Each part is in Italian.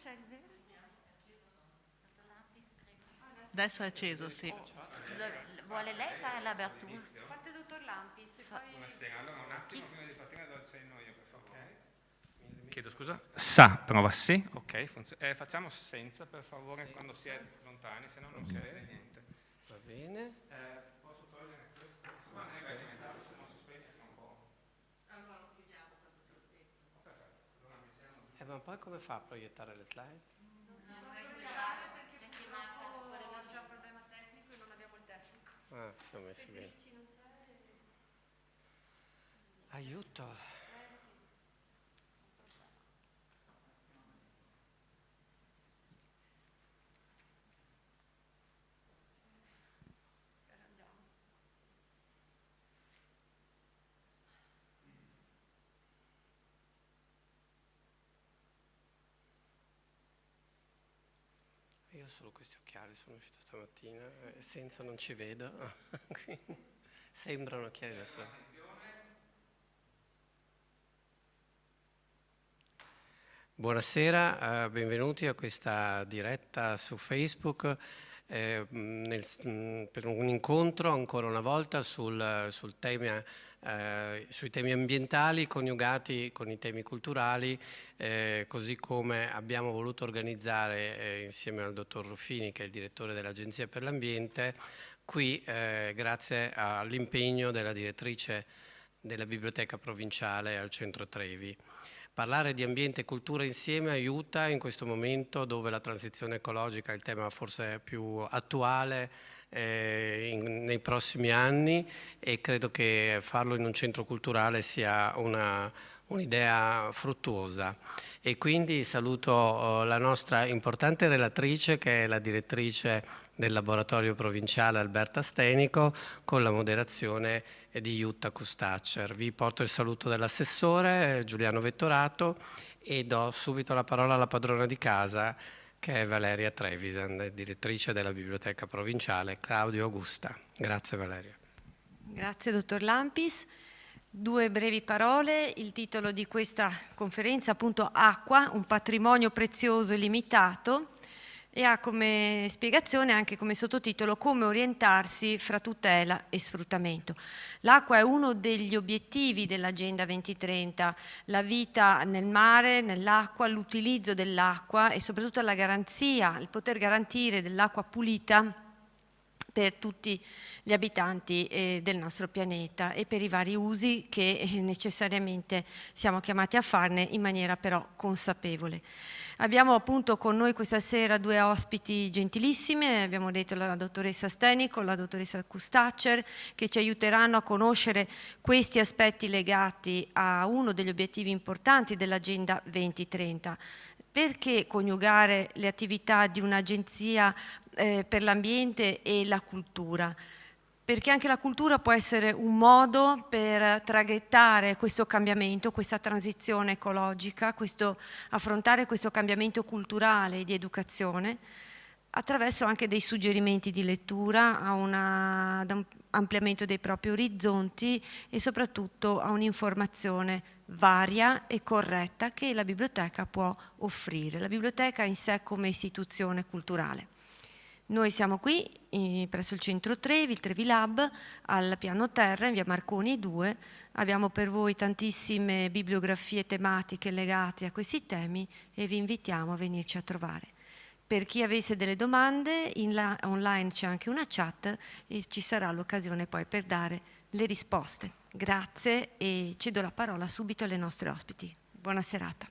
c'è il vero? Adesso è acceso, sì. Vuole lei fare l'apertura? Parte dottor Lampis. Buonasera, allora un attimo prima di partire do il cenno io, per favore. Chiedo scusa. Sa, prova sì, ok, facciamo senza per favore quando si è lontani, se no non si vede niente. Va bene. Posso togliere questo? Ma non è alimentato, se non si spegne fra un po'. Allora lo chiudiamo quando si è spento. Perfetto, allora mettiamo. Ma poi come fa a proiettare le slide? Perché purtroppo c'è un problema tecnico e non abbiamo il tecnico. Ah, siamo messi bene. Aiuto. Io ho solo questi occhiali, sono uscito stamattina, senza non ci vedo, quindi sembrano occhiali da sole. Buonasera, benvenuti a questa diretta su Facebook per un incontro ancora una volta sui temi ambientali coniugati con i temi culturali, così come abbiamo voluto organizzare insieme al dottor Ruffini, che è il direttore dell'Agenzia per l'Ambiente, qui grazie all'impegno della direttrice della Biblioteca Provinciale al Centro Trevi. Parlare di ambiente e cultura insieme aiuta in questo momento dove la transizione ecologica è il tema forse più attuale nei prossimi anni, e credo che farlo in un centro culturale sia un'idea fruttuosa. E quindi saluto la nostra importante relatrice, che è la direttrice del laboratorio provinciale Alberta Stenico, con la moderazione di Jutta Kustacher. Vi porto il saluto dell'assessore Giuliano Vettorato e do subito la parola alla padrona di casa, che è Valeria Trevisan, direttrice della Biblioteca Provinciale Claudio Augusta. Grazie Valeria. Grazie dottor Lampis. 2 brevi parole. Il titolo di questa conferenza appunto Acqua, un patrimonio prezioso e limitato, e ha come spiegazione, anche come sottotitolo, come orientarsi fra tutela e sfruttamento. L'acqua è uno degli obiettivi dell'Agenda 2030, la vita nel mare, nell'acqua, l'utilizzo dell'acqua e soprattutto la garanzia, il poter garantire dell'acqua pulita per tutti gli abitanti del nostro pianeta e per i vari usi che necessariamente siamo chiamati a farne in maniera però consapevole. Abbiamo appunto con noi questa sera 2 ospiti gentilissime, abbiamo detto la dottoressa Stenico, la dottoressa Kustacher, che ci aiuteranno a conoscere questi aspetti legati a uno degli obiettivi importanti dell'Agenda 2030. Perché coniugare le attività di un'agenzia per l'ambiente e la cultura? Perché anche la cultura può essere un modo per traghettare questo cambiamento, questa transizione ecologica, affrontare questo cambiamento culturale e di educazione, attraverso anche dei suggerimenti di lettura, a un ampliamento dei propri orizzonti e soprattutto a un'informazione varia e corretta che la biblioteca può offrire. La biblioteca in sé come istituzione culturale. Noi siamo qui presso il Centro Trevi, il Trevi Lab, al piano terra, in via Marconi 2. Abbiamo per voi tantissime bibliografie tematiche legate a questi temi e vi invitiamo a venirci a trovare. Per chi avesse delle domande, online c'è anche una chat e ci sarà l'occasione poi per dare le risposte. Grazie e cedo la parola subito alle nostre ospiti. Buona serata.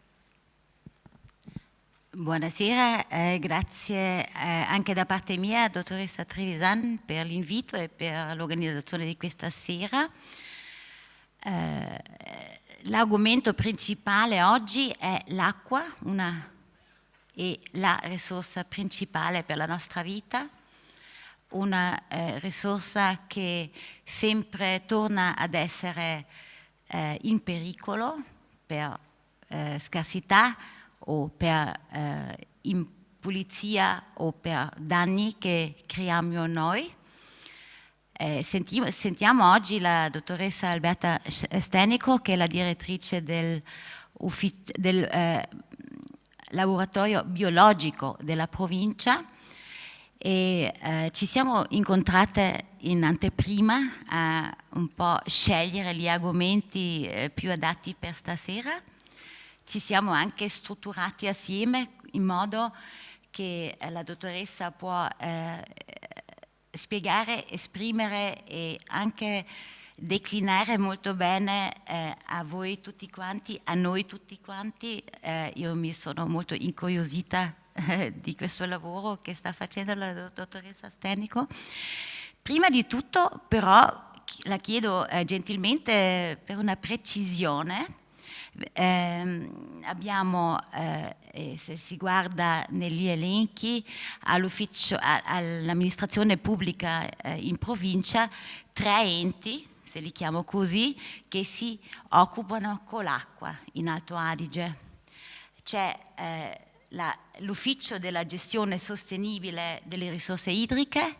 Buonasera, grazie anche da parte mia, dottoressa Trevisan, per l'invito e per l'organizzazione di questa sera. L'argomento principale oggi è l'acqua, è la risorsa principale per la nostra vita, una risorsa che sempre torna ad essere in pericolo per scarsità o per impulizia o per danni che creiamo noi. Sentiamo oggi la dottoressa Alberta laboratorio biologico della provincia e ci siamo incontrate in anteprima a un po' scegliere gli argomenti più adatti per stasera. Ci siamo anche strutturati assieme in modo che la dottoressa può spiegare, esprimere e anche declinare molto bene a voi tutti quanti, a noi tutti quanti. Io mi sono molto incuriosita di questo lavoro che sta facendo la dottoressa Stenico. Prima di tutto però la chiedo gentilmente per una precisione. Abbiamo, se si guarda negli elenchi, all'ufficio, all'amministrazione pubblica in provincia, 3 enti, se li chiamo così, che si occupano con l'acqua in Alto Adige. C'è l'ufficio della gestione sostenibile delle risorse idriche,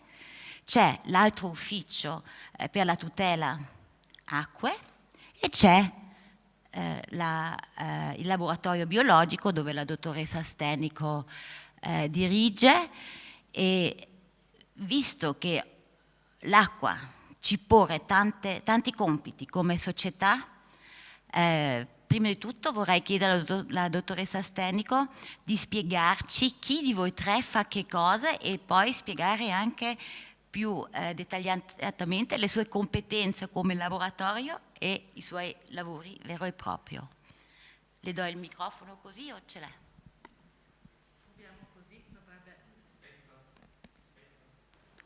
c'è l'altro ufficio per la tutela acque e c'è il laboratorio biologico dove la dottoressa Stenico dirige, e visto che l'acqua ci pone tanti compiti come società, prima di tutto vorrei chiedere alla dottoressa Stenico di spiegarci chi di voi 3 fa che cosa e poi spiegare anche più dettagliatamente le sue competenze come laboratorio e i suoi lavori vero e proprio. Le do il microfono così o ce l'è?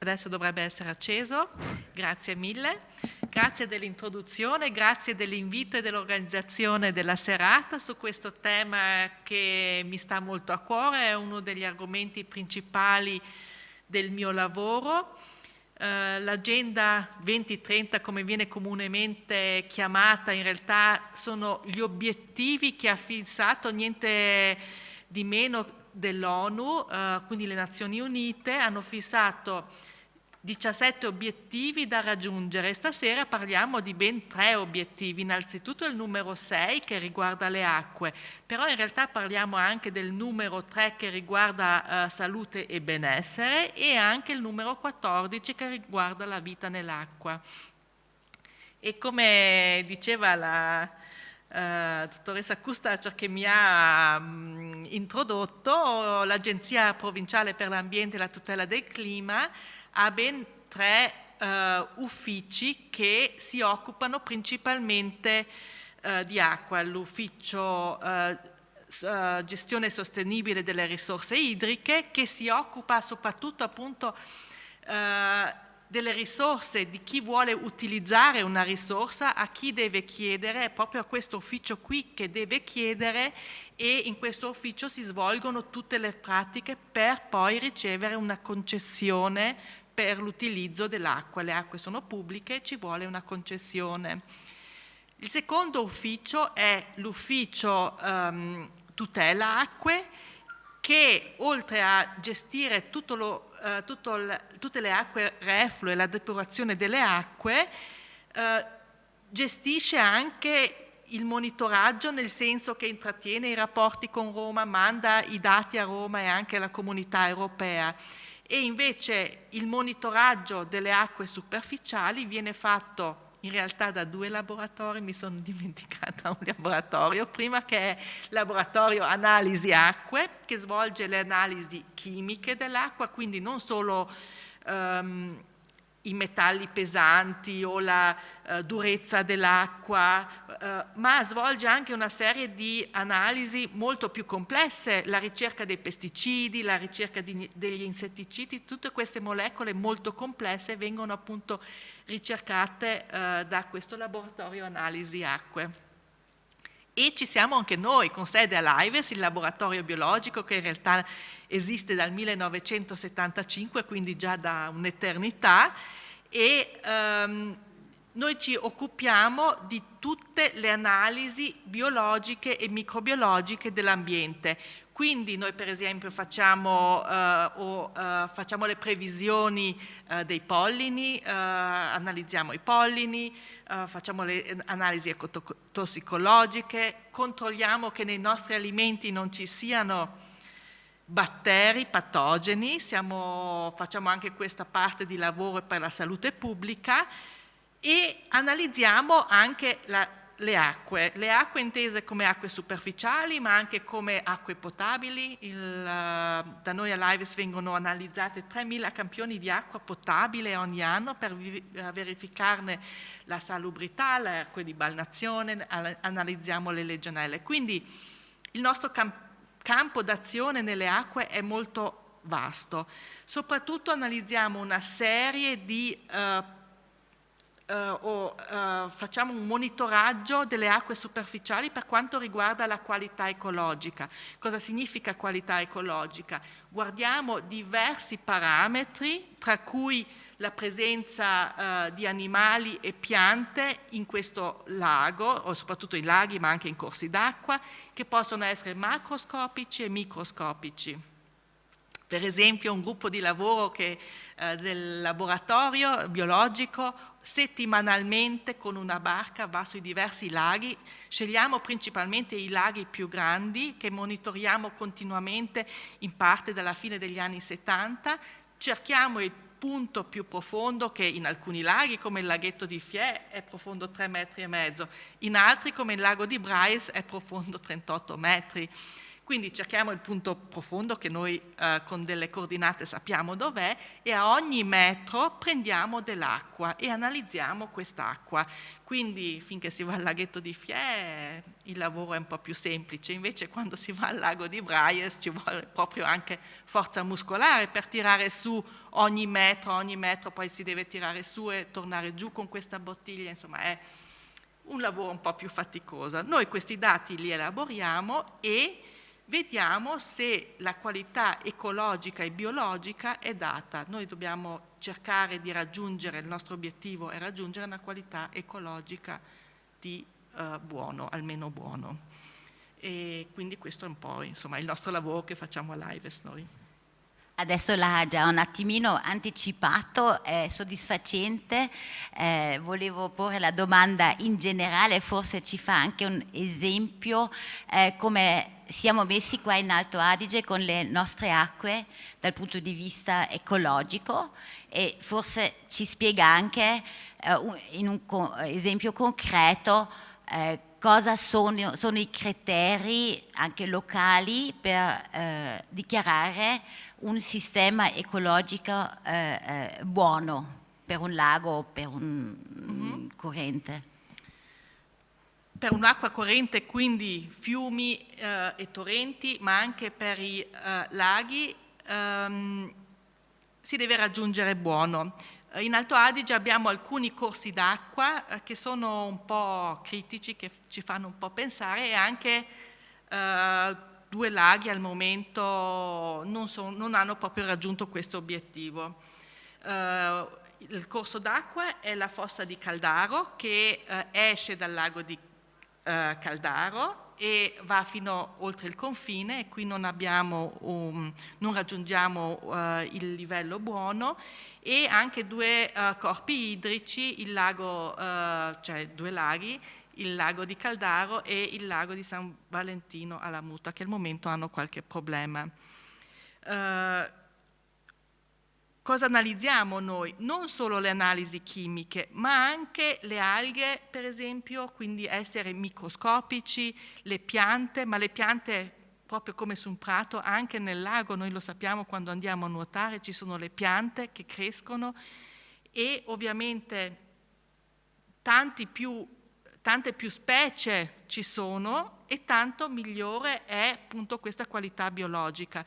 Adesso dovrebbe essere acceso. Grazie mille. Grazie dell'introduzione, grazie dell'invito e dell'organizzazione della serata su questo tema che mi sta molto a cuore, è uno degli argomenti principali del mio lavoro. L'agenda 2030, come viene comunemente chiamata, in realtà sono gli obiettivi che ha fissato niente di meno dell'ONU, quindi le Nazioni Unite hanno fissato 17 obiettivi da raggiungere. Stasera parliamo di ben 3 obiettivi. Innanzitutto il numero 6 che riguarda le acque, però in realtà parliamo anche del numero 3 che riguarda salute e benessere, e anche il numero 14 che riguarda la vita nell'acqua. E come diceva la dottoressa Kustacher che mi ha introdotto, l'Agenzia Provinciale per l'Ambiente e la Tutela del Clima ha ben 3 uffici che si occupano principalmente di acqua. L'ufficio gestione sostenibile delle risorse idriche, che si occupa soprattutto appunto delle risorse, di chi vuole utilizzare una risorsa, a chi deve chiedere, è proprio a questo ufficio qui che deve chiedere, e in questo ufficio si svolgono tutte le pratiche per poi ricevere una concessione per l'utilizzo dell'acqua. Le acque sono pubbliche, ci vuole una concessione. Il secondo ufficio è l'ufficio tutela acque, che oltre a gestire tutte le acque reflue e la depurazione delle acque, gestisce anche il monitoraggio, nel senso che intrattiene i rapporti con Roma, manda i dati a Roma e anche alla comunità europea. E invece il monitoraggio delle acque superficiali viene fatto in realtà da 2 laboratori, mi sono dimenticata un laboratorio, prima che è il laboratorio analisi acque, che svolge le analisi chimiche dell'acqua, quindi non solo i metalli pesanti o la durezza dell'acqua, ma svolge anche una serie di analisi molto più complesse, la ricerca dei pesticidi, la ricerca degli insetticidi, tutte queste molecole molto complesse vengono appunto ricercate da questo laboratorio analisi acque. E ci siamo anche noi con sede all'AIVES, il laboratorio biologico che in realtà esiste dal 1975, quindi già da un'eternità, e noi ci occupiamo di tutte le analisi biologiche e microbiologiche dell'ambiente. Quindi noi per esempio facciamo le previsioni dei pollini, analizziamo i pollini, facciamo le analisi ecotossicologiche, controlliamo che nei nostri alimenti non ci siano batteri, patogeni, facciamo anche questa parte di lavoro per la salute pubblica e analizziamo anche le acque intese come acque superficiali ma anche come acque potabili. Da noi all'Ives vengono analizzate 3.000 campioni di acqua potabile ogni anno per verificarne la salubrità, le acque di balnazione, analizziamo le legionelle. Quindi il nostro campo d'azione nelle acque è molto vasto. Soprattutto analizziamo una serie di facciamo un monitoraggio delle acque superficiali per quanto riguarda la qualità ecologica. Cosa significa qualità ecologica? Guardiamo diversi parametri, tra cui la presenza di animali e piante in questo lago, o soprattutto in laghi ma anche in corsi d'acqua, che possono essere macroscopici e microscopici. Per esempio un gruppo di lavoro del laboratorio biologico settimanalmente con una barca va sui diversi laghi, scegliamo principalmente i laghi più grandi che monitoriamo continuamente in parte dalla fine degli anni 70, cerchiamo il punto più profondo che in alcuni laghi come il laghetto di Fier è profondo 3,5 metri, in altri come il lago di Brais è profondo 38 metri. Quindi cerchiamo il punto profondo che noi con delle coordinate sappiamo dov'è e a ogni metro prendiamo dell'acqua e analizziamo quest'acqua. Quindi finché si va al laghetto di Fier il lavoro è un po' più semplice, invece quando si va al lago di Brais ci vuole proprio anche forza muscolare per tirare su ogni metro poi si deve tirare su e tornare giù con questa bottiglia, insomma è un lavoro un po' più faticoso. Noi questi dati li elaboriamo e vediamo se la qualità ecologica e biologica è data. Noi dobbiamo cercare di raggiungere, il nostro obiettivo è raggiungere una qualità ecologica di buono, almeno buono. E quindi questo è un po' insomma, il nostro lavoro che facciamo all'Ives noi. Adesso l'ha già un attimino anticipato, è soddisfacente, volevo porre la domanda in generale, forse ci fa anche un esempio come siamo messi qua in Alto Adige con le nostre acque dal punto di vista ecologico e forse ci spiega anche in un esempio concreto cosa sono i criteri anche locali per dichiarare un sistema ecologico buono per un lago o per un corrente. Per un'acqua corrente, quindi fiumi e torrenti, ma anche per i laghi, si deve raggiungere buono. In Alto Adige abbiamo alcuni corsi d'acqua che sono un po' critici, che ci fanno un po' pensare e anche 2 laghi al momento non hanno proprio raggiunto questo obiettivo. Il corso d'acqua è la fossa di Caldaro che esce dal lago di Caldaro e va fino oltre il confine e qui non raggiungiamo il livello buono e anche 2 corpi idrici, il lago, cioè 2 laghi, il lago di Caldaro e il lago di San Valentino alla Muta che al momento hanno qualche problema. Cosa analizziamo noi? Non solo le analisi chimiche, ma anche le alghe, per esempio, quindi essere microscopici, le piante, ma le piante proprio come su un prato, anche nel lago, noi lo sappiamo quando andiamo a nuotare, ci sono le piante che crescono e ovviamente tante più specie ci sono e tanto migliore è appunto questa qualità biologica.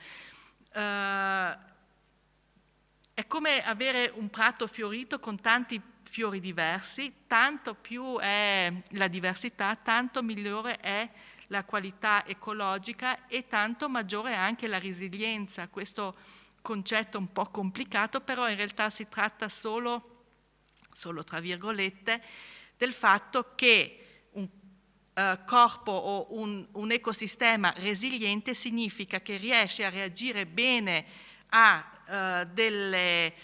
È come avere un prato fiorito con tanti fiori diversi, tanto più è la diversità, tanto migliore è la qualità ecologica e tanto maggiore è anche la resilienza. Questo concetto un po' complicato, però in realtà si tratta solo tra virgolette, del fatto che un corpo o un ecosistema resiliente significa che riesce a reagire bene a delle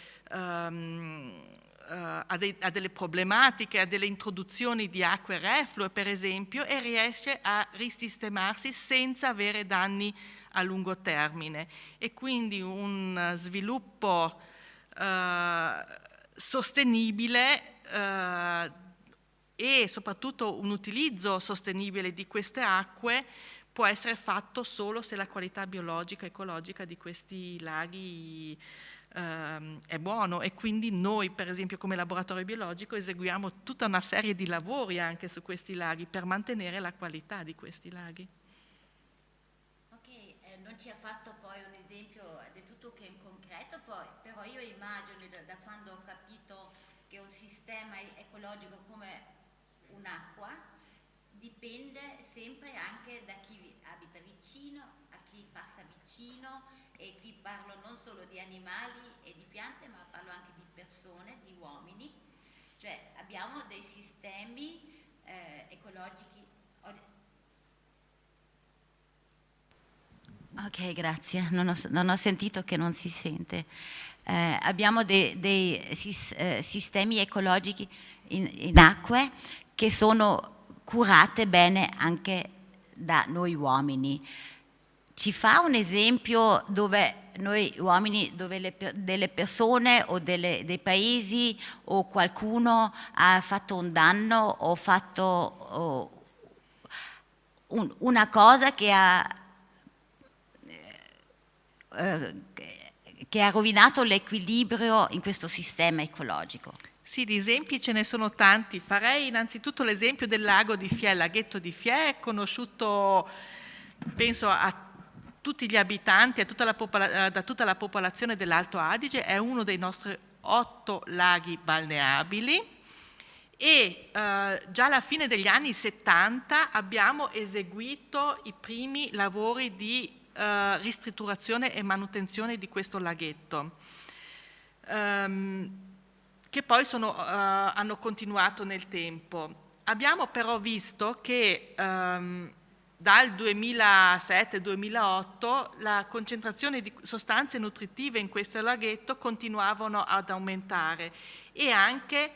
problematiche, a delle introduzioni di acque reflue per esempio e riesce a risistemarsi senza avere danni a lungo termine, e quindi un sviluppo sostenibile e soprattutto un utilizzo sostenibile di queste acque può essere fatto solo se la qualità biologica e ecologica di questi laghi è buono, e quindi noi per esempio come laboratorio biologico eseguiamo tutta una serie di lavori anche su questi laghi per mantenere la qualità di questi laghi. Ok, non ci ha fatto poi un esempio di tutto che in concreto, poi, però io immagino da quando ho capito che un sistema ecologico come un'acqua dipende sempre anche da chi abita vicino, a chi passa vicino, e qui parlo non solo di animali e di piante, ma parlo anche di persone, di uomini, cioè abbiamo dei sistemi ecologici. Ok, grazie, non ho sentito che non si sente. Abbiamo dei sistemi ecologici in acque che sono curate bene anche da noi uomini. Ci fa un esempio dove noi uomini, dove delle persone o dei paesi o qualcuno ha fatto un danno o fatto una cosa che ha rovinato l'equilibrio in questo sistema ecologico? Sì, di esempi ce ne sono tanti. Farei innanzitutto l'esempio del lago di Fiè. Il laghetto di Fiè è conosciuto, penso, a tutti gli abitanti, da tutta la popolazione dell'Alto Adige. È uno dei nostri 8 laghi balneabili e già alla fine degli anni 70 abbiamo eseguito i primi lavori di ristrutturazione e manutenzione di questo laghetto, che poi hanno continuato nel tempo. Abbiamo però visto che dal 2007-2008 la concentrazione di sostanze nutritive in questo laghetto continuavano ad aumentare, e anche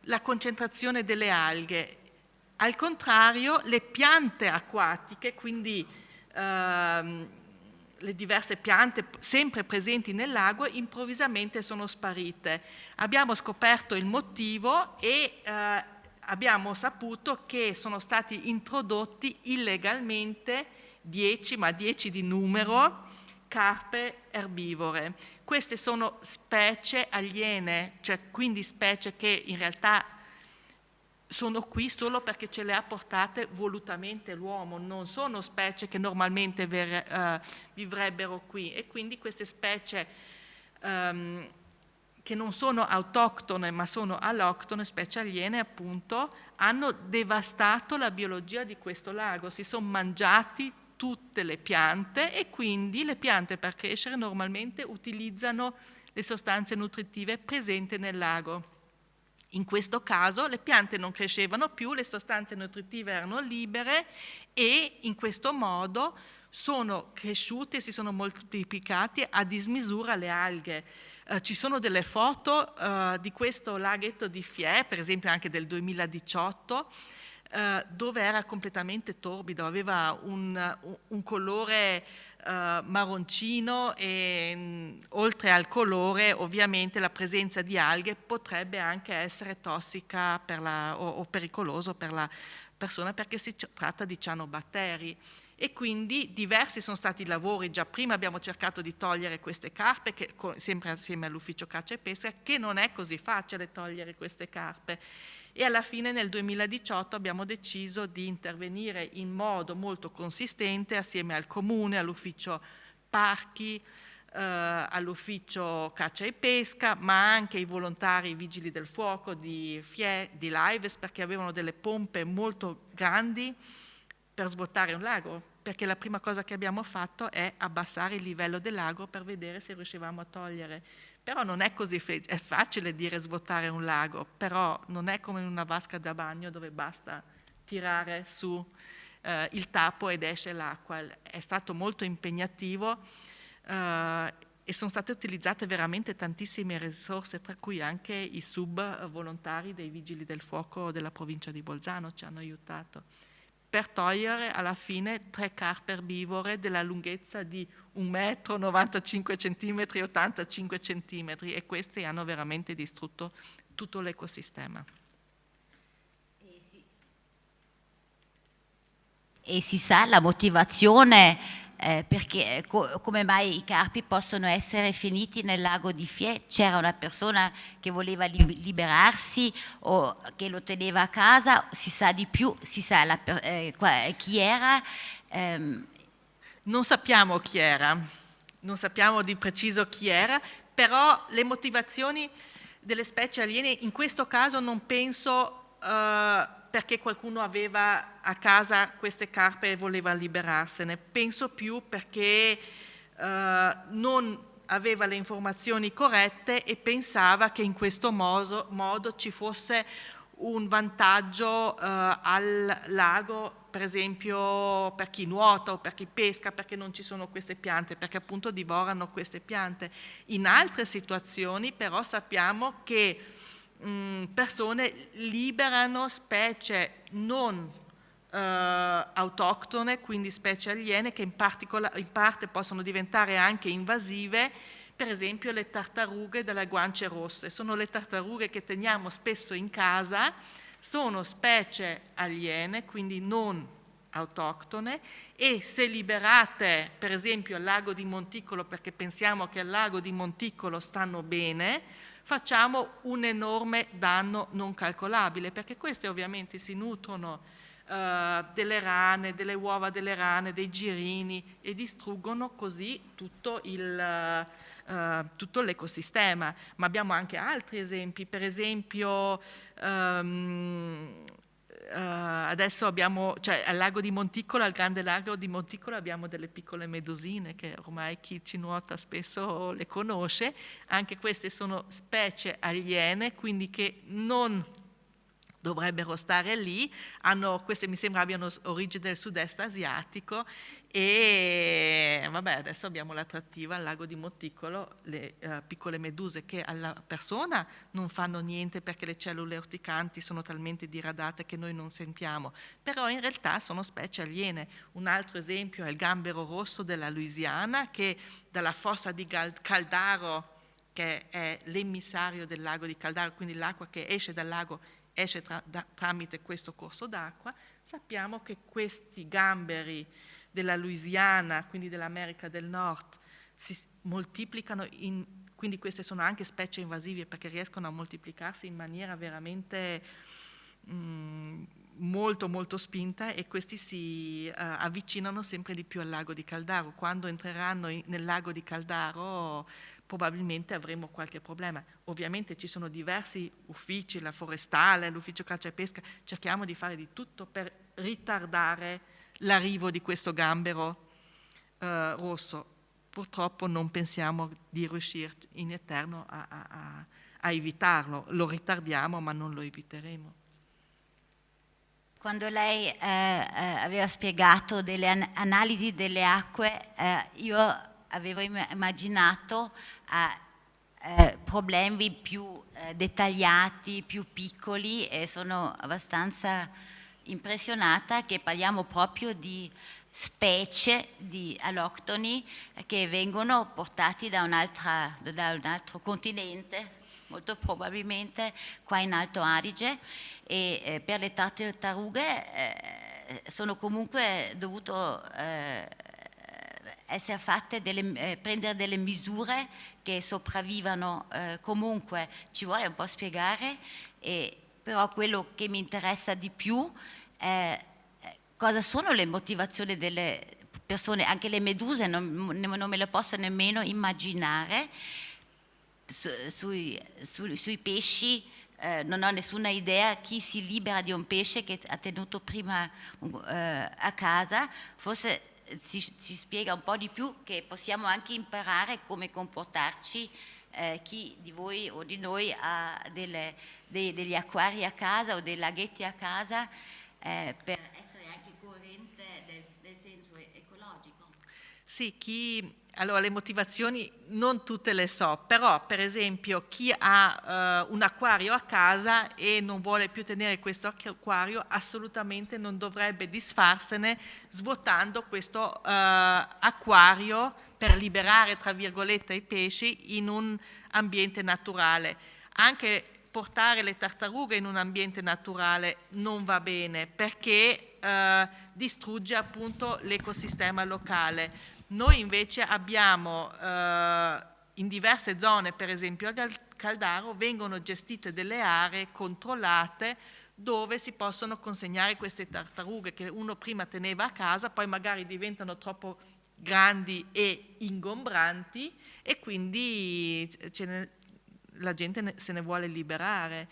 la concentrazione delle alghe. Al contrario, le piante acquatiche, quindi le diverse piante sempre presenti nel lago, improvvisamente sono sparite. Abbiamo scoperto il motivo e abbiamo saputo che sono stati introdotti illegalmente 10, ma 10 di numero, carpe erbivore. Queste sono specie aliene, cioè quindi specie che in realtà sono qui solo perché ce le ha portate volutamente l'uomo, non sono specie che normalmente vivrebbero qui, e quindi queste specie che non sono autoctone ma sono alloctone, specie aliene appunto, hanno devastato la biologia di questo lago, si sono mangiati tutte le piante, e quindi le piante per crescere normalmente utilizzano le sostanze nutritive presenti nel lago. In questo caso le piante non crescevano più, le sostanze nutritive erano libere, e in questo modo sono cresciute e si sono moltiplicate a dismisura le alghe. Ci sono delle foto di questo laghetto di Fiè, per esempio anche del 2018, dove era completamente torbido, aveva un colore marroncino, e oltre al colore ovviamente la presenza di alghe potrebbe anche essere tossica o pericoloso per la persona, perché si tratta di cianobatteri. E quindi diversi sono stati i lavori. Già prima abbiamo cercato di togliere queste carpe, sempre assieme all'ufficio caccia e pesca, che non è così facile togliere queste carpe, e alla fine nel 2018 abbiamo deciso di intervenire in modo molto consistente assieme al comune, all'ufficio parchi, all'ufficio caccia e pesca, ma anche i volontari vigili del fuoco di Fiè, di Laives, perché avevano delle pompe molto grandi per svuotare un lago, perché la prima cosa che abbiamo fatto è abbassare il livello del lago per vedere se riuscivamo a togliere. Però non è così è facile dire svuotare un lago, però non è come in una vasca da bagno dove basta tirare su il tappo ed esce l'acqua. È stato molto impegnativo e sono state utilizzate veramente tantissime risorse, tra cui anche i sub volontari dei vigili del fuoco della provincia di Bolzano ci hanno aiutato. per togliere alla fine 3 carpe erbivore della lunghezza di 1 metro, 95 centimetri, 85 centimetri, e questi hanno veramente distrutto tutto l'ecosistema. E si sa la motivazione perché come mai i carpi possono essere finiti nel lago di Fier? C'era una persona che voleva liberarsi o che lo teneva a casa? Si sa di più? Si sa chi era? Non sappiamo chi era, non sappiamo di preciso chi era, però le motivazioni delle specie aliene in questo caso non penso perché qualcuno aveva a casa queste carpe e voleva liberarsene, penso più perché non aveva le informazioni corrette e pensava che in questo modo ci fosse un vantaggio al lago, per esempio per chi nuota o per chi pesca, perché non ci sono queste piante, perché appunto divorano queste piante. In altre situazioni però sappiamo che persone liberano specie non autoctone, quindi specie aliene, che in parte possono diventare anche invasive, per esempio le tartarughe dalle guance rosse. Sono le tartarughe che teniamo spesso in casa, sono specie aliene, quindi non autoctone, e se liberate per esempio al lago di Monticolo, perché pensiamo che al lago di Monticolo stanno bene, facciamo un enorme danno non calcolabile, perché queste ovviamente si nutrono delle rane, delle uova delle rane, dei girini, e distruggono così tutto l'ecosistema. Ma abbiamo anche altri esempi, per esempio adesso abbiamo, cioè al lago di Monticolo, al grande lago di Monticolo, abbiamo delle piccole medusine che ormai chi ci nuota spesso le conosce. Anche queste sono specie aliene, quindi che non dovrebbero stare lì. Queste mi sembra abbiano origine del sud-est asiatico, e vabbè, adesso abbiamo l'attrattiva al lago di Monticolo, le piccole meduse che alla persona non fanno niente perché le cellule urticanti sono talmente diradate che noi non sentiamo, però in realtà sono specie aliene. Un altro esempio è il gambero rosso della Louisiana, che dalla fossa di Caldaro, che è l'emissario del lago di Caldaro, quindi l'acqua che esce dal lago esce tramite questo corso d'acqua. Sappiamo che questi gamberi della Louisiana, quindi dell'America del Nord, si moltiplicano, quindi queste sono anche specie invasive perché riescono a moltiplicarsi in maniera veramente molto molto spinta, e questi si avvicinano sempre di più al lago di Caldaro. Quando entreranno nel lago di Caldaro probabilmente avremo qualche problema. Ovviamente ci sono diversi uffici, la forestale, l'ufficio caccia e pesca, cerchiamo di fare di tutto per ritardare l'arrivo di questo gambero rosso. Purtroppo non pensiamo di riuscire in eterno a evitarlo, lo ritardiamo ma non lo eviteremo. Quando lei aveva spiegato delle analisi delle acque, io avevo immaginato problemi più dettagliati, più piccoli, e sono abbastanza impressionata che parliamo proprio di specie di alloctoni che vengono portati da un altro continente, molto probabilmente qua in Alto Adige, e per le tartarughe sono comunque dovuto essere fatte prendere delle misure che sopravvivano comunque. Ci vuole un po' spiegare, però quello che mi interessa di più è cosa sono le motivazioni delle persone. Anche le meduse non me le posso nemmeno immaginare. Sui pesci non ho nessuna idea chi si libera di un pesce che ha tenuto prima a casa. Forse ci spiega un po' di più, che possiamo anche imparare come comportarci. Chi di voi o di noi ha degli acquari a casa o dei laghetti a casa, per essere anche coerente nel senso ecologico. Sì, chi Allora, le motivazioni non tutte le so, però per esempio chi ha un acquario a casa e non vuole più tenere questo acquario, assolutamente non dovrebbe disfarsene svuotando questo acquario per liberare, tra virgolette, i pesci in un ambiente naturale. Anche portare le tartarughe in un ambiente naturale non va bene, perché distrugge appunto l'ecosistema locale. Noi invece abbiamo in diverse zone, per esempio a Caldaro, vengono gestite delle aree controllate dove si possono consegnare queste tartarughe che uno prima teneva a casa, poi magari diventano troppo grandi e ingombranti e quindi la gente se ne vuole liberare.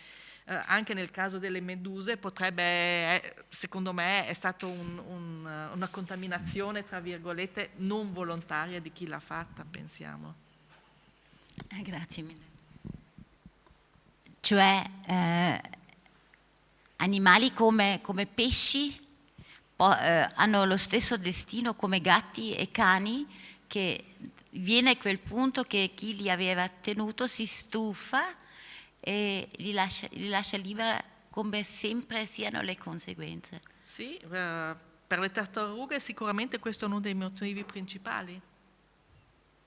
Anche nel caso delle meduse potrebbe, secondo me, è stata una contaminazione, tra virgolette, non volontaria di chi l'ha fatta, pensiamo. Grazie mille. Cioè, animali come pesci hanno lo stesso destino come gatti e cani, che viene quel punto che chi li aveva tenuto si stufa e li lascia liberi come sempre siano le conseguenze. Sì, per le tartarughe sicuramente questo è uno dei motivi principali.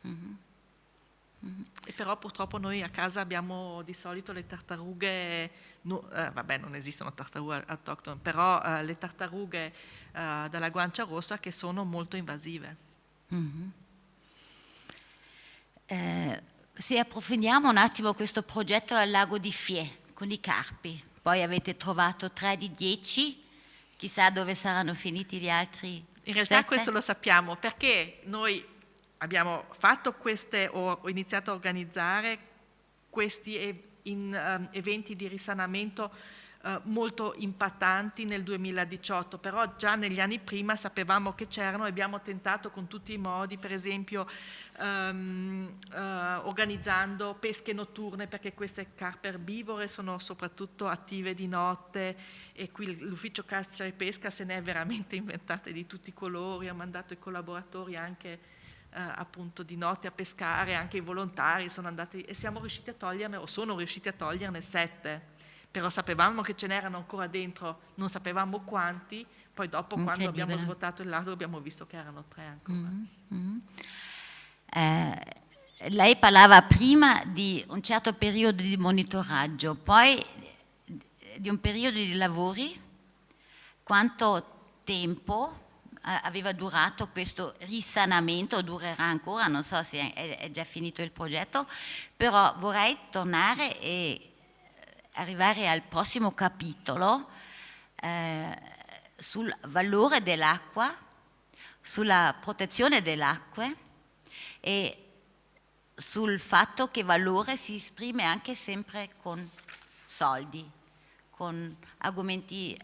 E però purtroppo noi a casa abbiamo di solito le tartarughe, vabbè non esistono tartarughe autoctone, però le tartarughe dalla guancia rossa che sono molto invasive. Se approfondiamo un attimo questo progetto al lago di Fie con i carpi, poi avete trovato 3 di 10, chissà dove saranno finiti gli altri. In realtà 7? questo lo sappiamo perché noi abbiamo fatto ho iniziato a organizzare questi eventi di risanamento molto impattanti nel 2018, però già negli anni prima sapevamo che c'erano e abbiamo tentato con tutti i modi, per esempio organizzando pesche notturne, perché queste carpe erbivore sono soprattutto attive di notte e qui l'ufficio caccia e pesca se ne è veramente inventate di tutti i colori, ha mandato i collaboratori anche appunto di notte a pescare, anche i volontari sono andati e sono riusciti a toglierne 7. Però sapevamo che ce n'erano ancora dentro, non sapevamo quanti, poi dopo quando abbiamo svuotato il lago abbiamo visto che erano 3 ancora. Lei parlava prima di un certo periodo di monitoraggio, poi di un periodo di lavori. Quanto tempo aveva durato questo risanamento, durerà ancora, non so se è già finito il progetto, però vorrei tornare e arrivare al prossimo capitolo sul valore dell'acqua, sulla protezione delle acque e sul fatto che valore si esprime anche sempre con soldi, con argomenti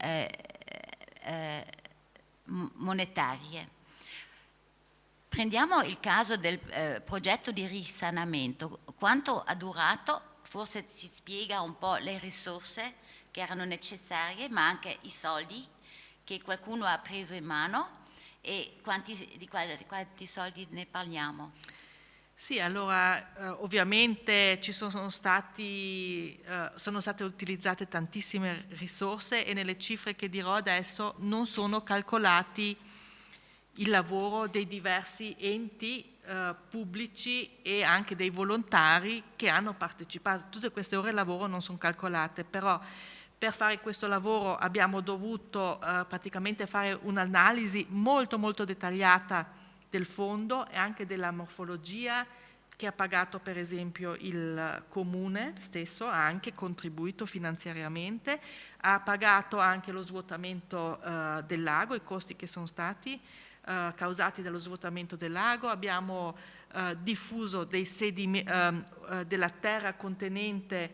monetari. Prendiamo il caso del progetto di risanamento. Quanto ha durato? Forse ci spiega un po' le risorse che erano necessarie, ma anche i soldi che qualcuno ha preso in mano e di quanti soldi ne parliamo? Sì, allora ovviamente sono state utilizzate tantissime risorse e nelle cifre che dirò adesso non sono calcolati il lavoro dei diversi enti pubblici e anche dei volontari che hanno partecipato. Tutte queste ore di lavoro non sono calcolate, però per fare questo lavoro abbiamo dovuto praticamente fare un'analisi molto molto dettagliata del fondo e anche della morfologia che ha pagato per esempio il comune stesso, ha anche contribuito finanziariamente, ha pagato anche lo svuotamento del lago, i costi che sono stati causati dallo svuotamento del lago, abbiamo diffuso della terra contenente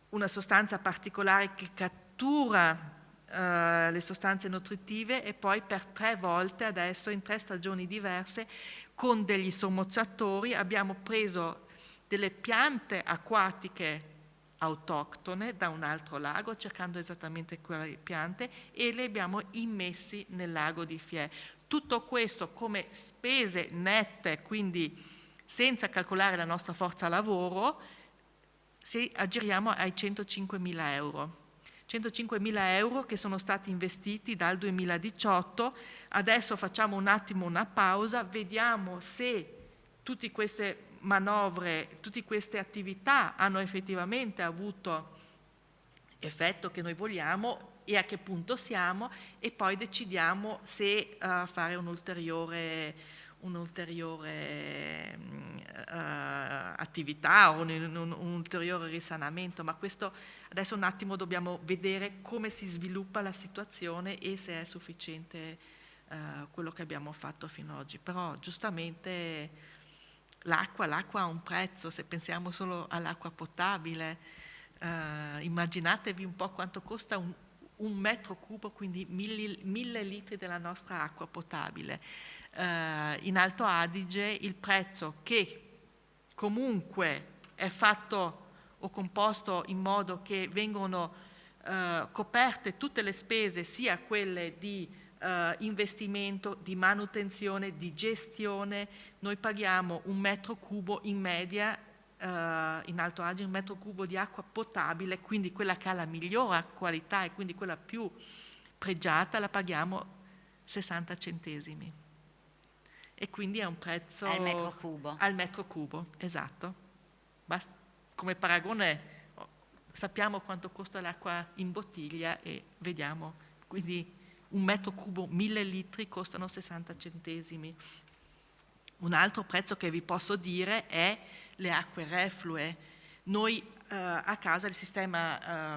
una sostanza particolare che cattura le sostanze nutritive e poi per 3 volte adesso in 3 stagioni diverse con degli sommozzatori abbiamo preso delle piante acquatiche autoctone da un altro lago cercando esattamente quelle piante e le abbiamo immessi nel lago di Fie. Tutto questo come spese nette, quindi senza calcolare la nostra forza lavoro, se aggiriamo ai 105.000 euro. 105.000 euro che sono stati investiti dal 2018. Adesso facciamo un attimo una pausa, vediamo se tutte queste manovre, tutte queste attività hanno effettivamente avuto effetto che noi vogliamo e a che punto siamo, e poi decidiamo se fare un'ulteriore attività o un ulteriore risanamento, ma questo adesso un attimo dobbiamo vedere come si sviluppa la situazione e se è sufficiente quello che abbiamo fatto fino ad oggi. Però giustamente l'acqua ha un prezzo, se pensiamo solo all'acqua potabile, immaginatevi un po' quanto costa un metro cubo, quindi 1000 litri della nostra acqua potabile. In Alto Adige il prezzo, che comunque è fatto o composto in modo che vengono coperte tutte le spese, sia quelle di investimento, di manutenzione, di gestione. Noi paghiamo un metro cubo in media in Alto Adige, un metro cubo di acqua potabile, quindi quella che ha la migliore qualità e quindi quella più pregiata, la paghiamo 60 centesimi. E quindi è un prezzo al metro cubo. Al metro cubo, esatto. Come paragone sappiamo quanto costa l'acqua in bottiglia e vediamo, quindi un metro cubo, 1000 litri costano 60 centesimi. Un altro prezzo che vi posso dire è le acque reflue. Noi a casa il sistema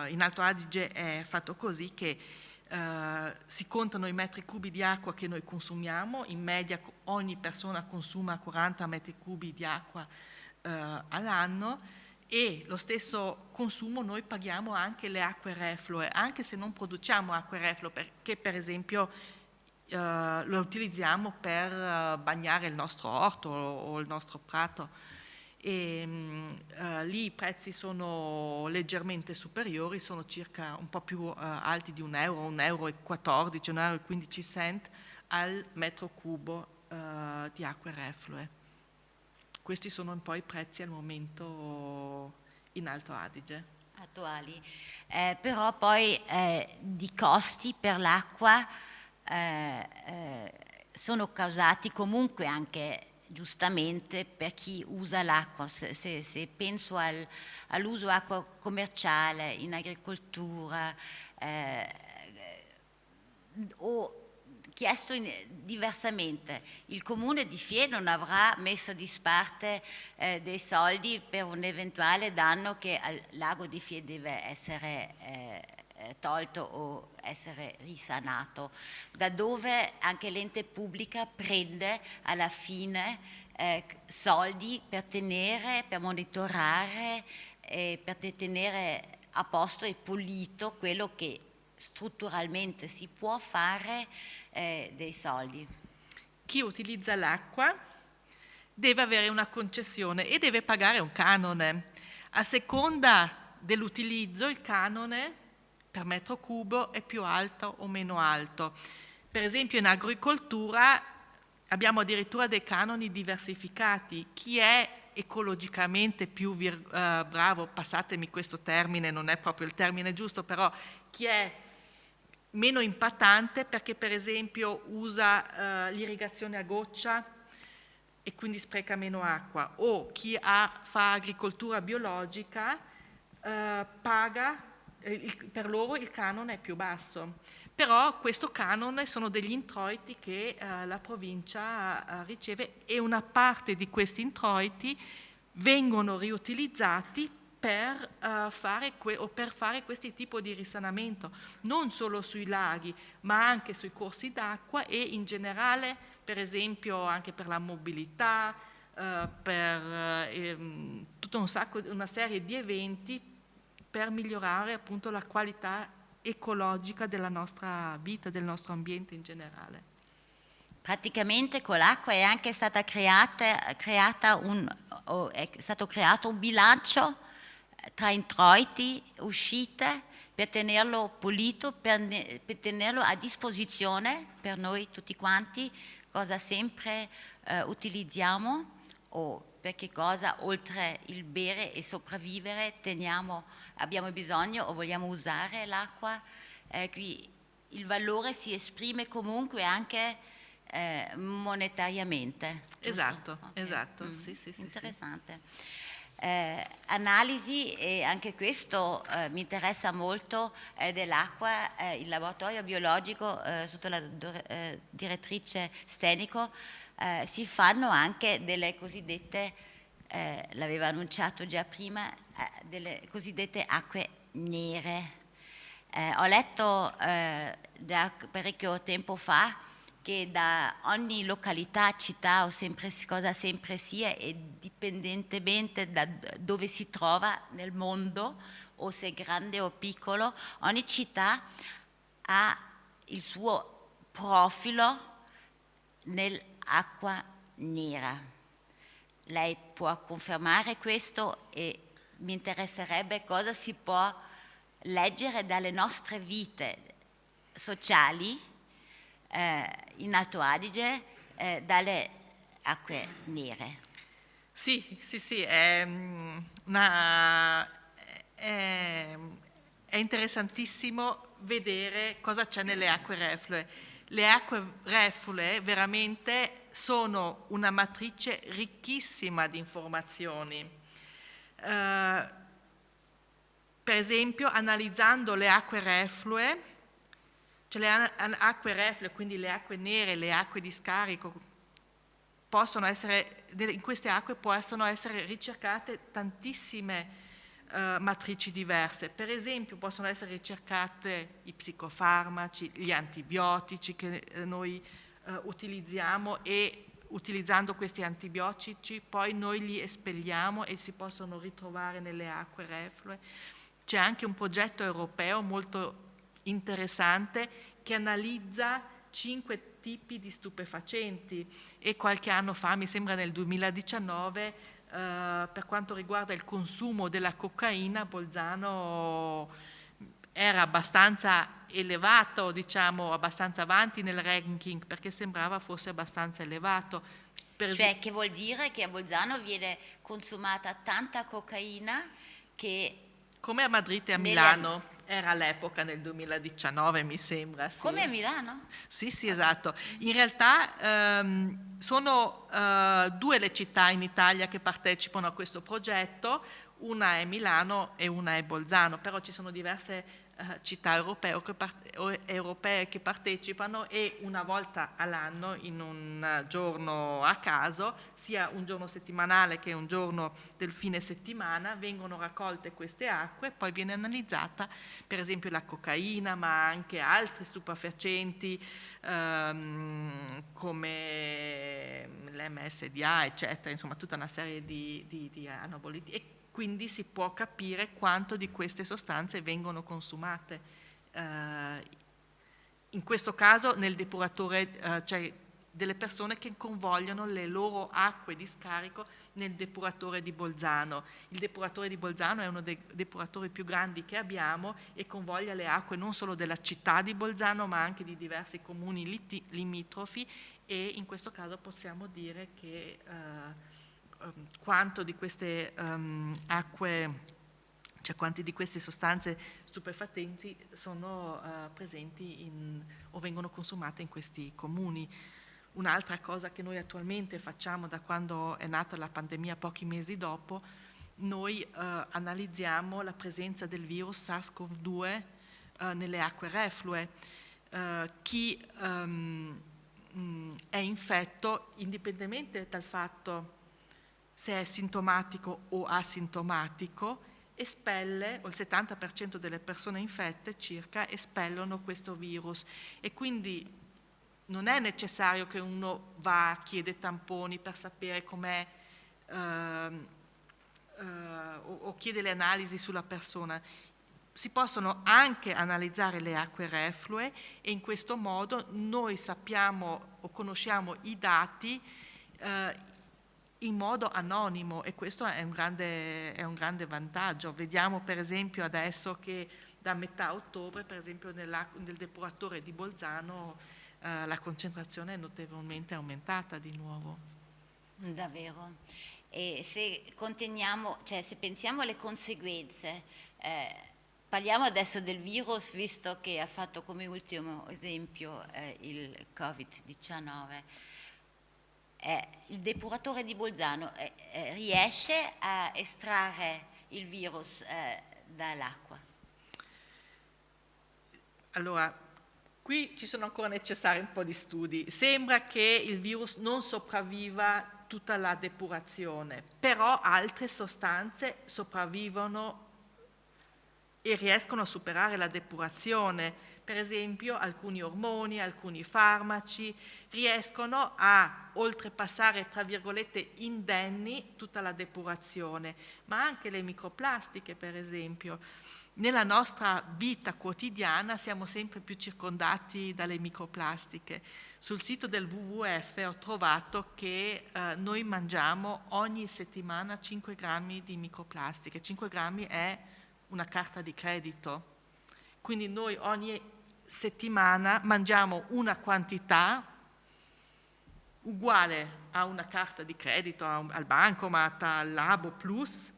in Alto Adige è fatto così che si contano i metri cubi di acqua che noi consumiamo, in media ogni persona consuma 40 metri cubi di acqua all'anno, e lo stesso consumo noi paghiamo anche le acque reflue, anche se non produciamo acque reflue, perché per esempio lo utilizziamo per bagnare il nostro orto o il nostro prato, e lì i prezzi sono leggermente superiori, sono circa un po' più alti di €1,14, €1,15 al metro cubo di acque reflue. Questi sono un po' i prezzi al momento in Alto Adige. Attuali. Però poi di costi per l'acqua sono causati comunque anche giustamente per chi usa l'acqua. Se penso all'uso acqua commerciale in agricoltura, o chiesto diversamente, il comune di Fier non avrà messo di parte dei soldi per un eventuale danno che al lago di Fier deve essere tolto o essere risanato, da dove anche l'ente pubblica prende alla fine soldi per tenere, per monitorare, per tenere a posto e pulito quello che strutturalmente si può fare dei soldi. Chi utilizza l'acqua deve avere una concessione e deve pagare un canone. A seconda dell'utilizzo il canone per metro cubo è più alto o meno alto. Per esempio in agricoltura abbiamo addirittura dei canoni diversificati. Chi è ecologicamente più bravo, passatemi questo termine, non è proprio il termine giusto, però chi è meno impattante perché per esempio usa l'irrigazione a goccia e quindi spreca meno acqua, o chi fa agricoltura biologica paga, per loro il canone è più basso. Però questo canone sono degli introiti che la provincia riceve, e una parte di questi introiti vengono riutilizzati per fare questi tipi di risanamento, non solo sui laghi, ma anche sui corsi d'acqua e in generale, per esempio, anche per la mobilità, per tutta una serie di eventi per migliorare appunto la qualità ecologica della nostra vita, del nostro ambiente in generale. Praticamente con l'acqua è anche stata è stato creato un bilancio tra introiti, uscite, per tenerlo pulito, per tenerlo a disposizione per noi tutti quanti, cosa sempre utilizziamo o per che cosa oltre il bere e sopravvivere abbiamo bisogno o vogliamo usare l'acqua. Qui il valore si esprime comunque anche monetariamente. Giusto? Esatto, Okay. esatto, sì, sì, sì. Interessante. Analisi, e anche questo mi interessa molto, dell'acqua, il laboratorio biologico sotto la direttrice Stenico si fanno anche delle cosiddette, l'aveva annunciato già prima, delle cosiddette acque nere. Ho letto da parecchio tempo fa che da ogni località, città o cosa sempre sia, e dipendentemente da dove si trova nel mondo, o se è grande o piccolo, ogni città ha il suo profilo nell'acqua nera. Lei può confermare questo, e mi interesserebbe cosa si può leggere dalle nostre vite sociali in Alto Adige dalle acque nere. Sì, è interessantissimo vedere cosa c'è nelle acque reflue. Le acque reflue veramente sono una matrice ricchissima di informazioni. Per esempio, analizzando le acque reflue, cioè le acque reflue, quindi le acque nere, le acque di scarico, in queste acque possono essere ricercate tantissime matrici diverse. Per esempio possono essere ricercate i psicofarmaci, gli antibiotici che noi utilizziamo, e utilizzando questi antibiotici poi noi li espelliamo e si possono ritrovare nelle acque reflue. C'è anche un progetto europeo molto interessante che analizza 5 tipi di stupefacenti, e qualche anno fa, mi sembra nel 2019, per quanto riguarda il consumo della cocaina, Bolzano era abbastanza elevato, diciamo, abbastanza avanti nel ranking, perché sembrava fosse abbastanza elevato. Cioè, che vuol dire che a Bolzano viene consumata tanta cocaina che... Come a Madrid e a Milano. Era all'epoca, nel 2019 mi sembra. Sì. Come a Milano? Sì, esatto. In realtà sono 2 le città in Italia che partecipano a questo progetto, una è Milano e una è Bolzano, però ci sono diverse città europee che partecipano, e una volta all'anno, in un giorno a caso, sia un giorno settimanale che un giorno del fine settimana, vengono raccolte queste acque, poi viene analizzata per esempio la cocaina, ma anche altri stupefacenti come l'MSDA, eccetera, insomma tutta una serie di anaboliti, e quindi si può capire quanto di queste sostanze vengono consumate. In questo caso nel depuratore, cioè delle persone che convogliano le loro acque di scarico nel depuratore di Bolzano. Il depuratore di Bolzano è uno dei depuratori più grandi che abbiamo, e convoglia le acque non solo della città di Bolzano, ma anche di diversi comuni limitrofi, e in questo caso possiamo dire che quanto di queste acque, cioè quanti di queste sostanze stupefacenti sono presenti o vengono consumate in questi comuni. Un'altra cosa che noi attualmente facciamo da quando è nata la pandemia, pochi mesi dopo, noi analizziamo la presenza del virus SARS-CoV-2 nelle acque reflue. Chi è infetto, indipendentemente dal fatto se è sintomatico o asintomatico, espelle, o il 70% delle persone infette circa espellono questo virus, e quindi non è necessario che uno va a chiedere tamponi per sapere com'è o chiede le analisi sulla persona. Si possono anche analizzare le acque reflue, e in questo modo noi sappiamo o conosciamo i dati in modo anonimo, e questo è un grande vantaggio. Vediamo per esempio adesso che da metà ottobre, per esempio nel depuratore di Bolzano la concentrazione è notevolmente aumentata di nuovo. Davvero. E se conteniamo, cioè se pensiamo alle conseguenze, parliamo adesso del virus, visto che ha fatto come ultimo esempio il Covid-19. Il depuratore di Bolzano riesce a estrarre il virus dall'acqua? Allora, qui ci sono ancora necessari un po' di studi. Sembra che il virus non sopravviva tutta la depurazione, però altre sostanze sopravvivono e riescono a superare la depurazione. Per esempio alcuni ormoni, alcuni farmaci riescono a oltrepassare, tra virgolette, indenni tutta la depurazione, ma anche le microplastiche, per esempio. Nella nostra vita quotidiana siamo sempre più circondati dalle microplastiche. Sul sito del WWF ho trovato che noi mangiamo ogni settimana 5 grammi di microplastiche. 5 grammi è una carta di credito. Quindi noi ogni settimana mangiamo una quantità uguale a una carta di credito, al bancomat, al Labo Plus,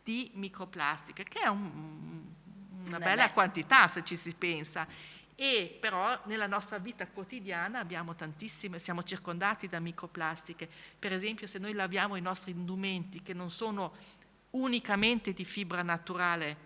di microplastiche, che è una bella quantità se ci si pensa. E però nella nostra vita quotidiana abbiamo tantissime, siamo circondati da microplastiche. Per esempio, se noi laviamo i nostri indumenti, che non sono unicamente di fibra naturale,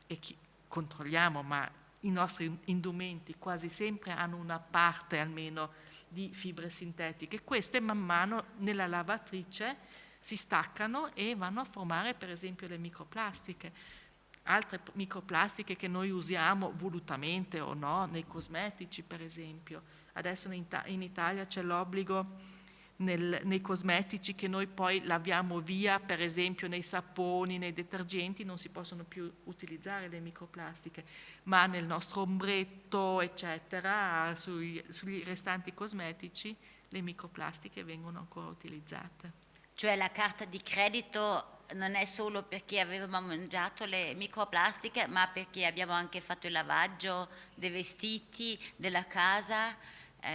e controlliamo, ma i nostri indumenti quasi sempre hanno una parte almeno di fibre sintetiche. Queste man mano nella lavatrice si staccano e vanno a formare per esempio le microplastiche. Altre microplastiche che noi usiamo volutamente o no, nei cosmetici per esempio. Adesso in Italia c'è l'obbligo nei cosmetici che noi poi laviamo via, per esempio nei saponi, nei detergenti, non si possono più utilizzare le microplastiche, ma nel nostro ombretto, eccetera, sugli restanti cosmetici, le microplastiche vengono ancora utilizzate. Cioè la carta di credito non è solo perché avevamo mangiato le microplastiche, ma perché abbiamo anche fatto il lavaggio dei vestiti, della casa,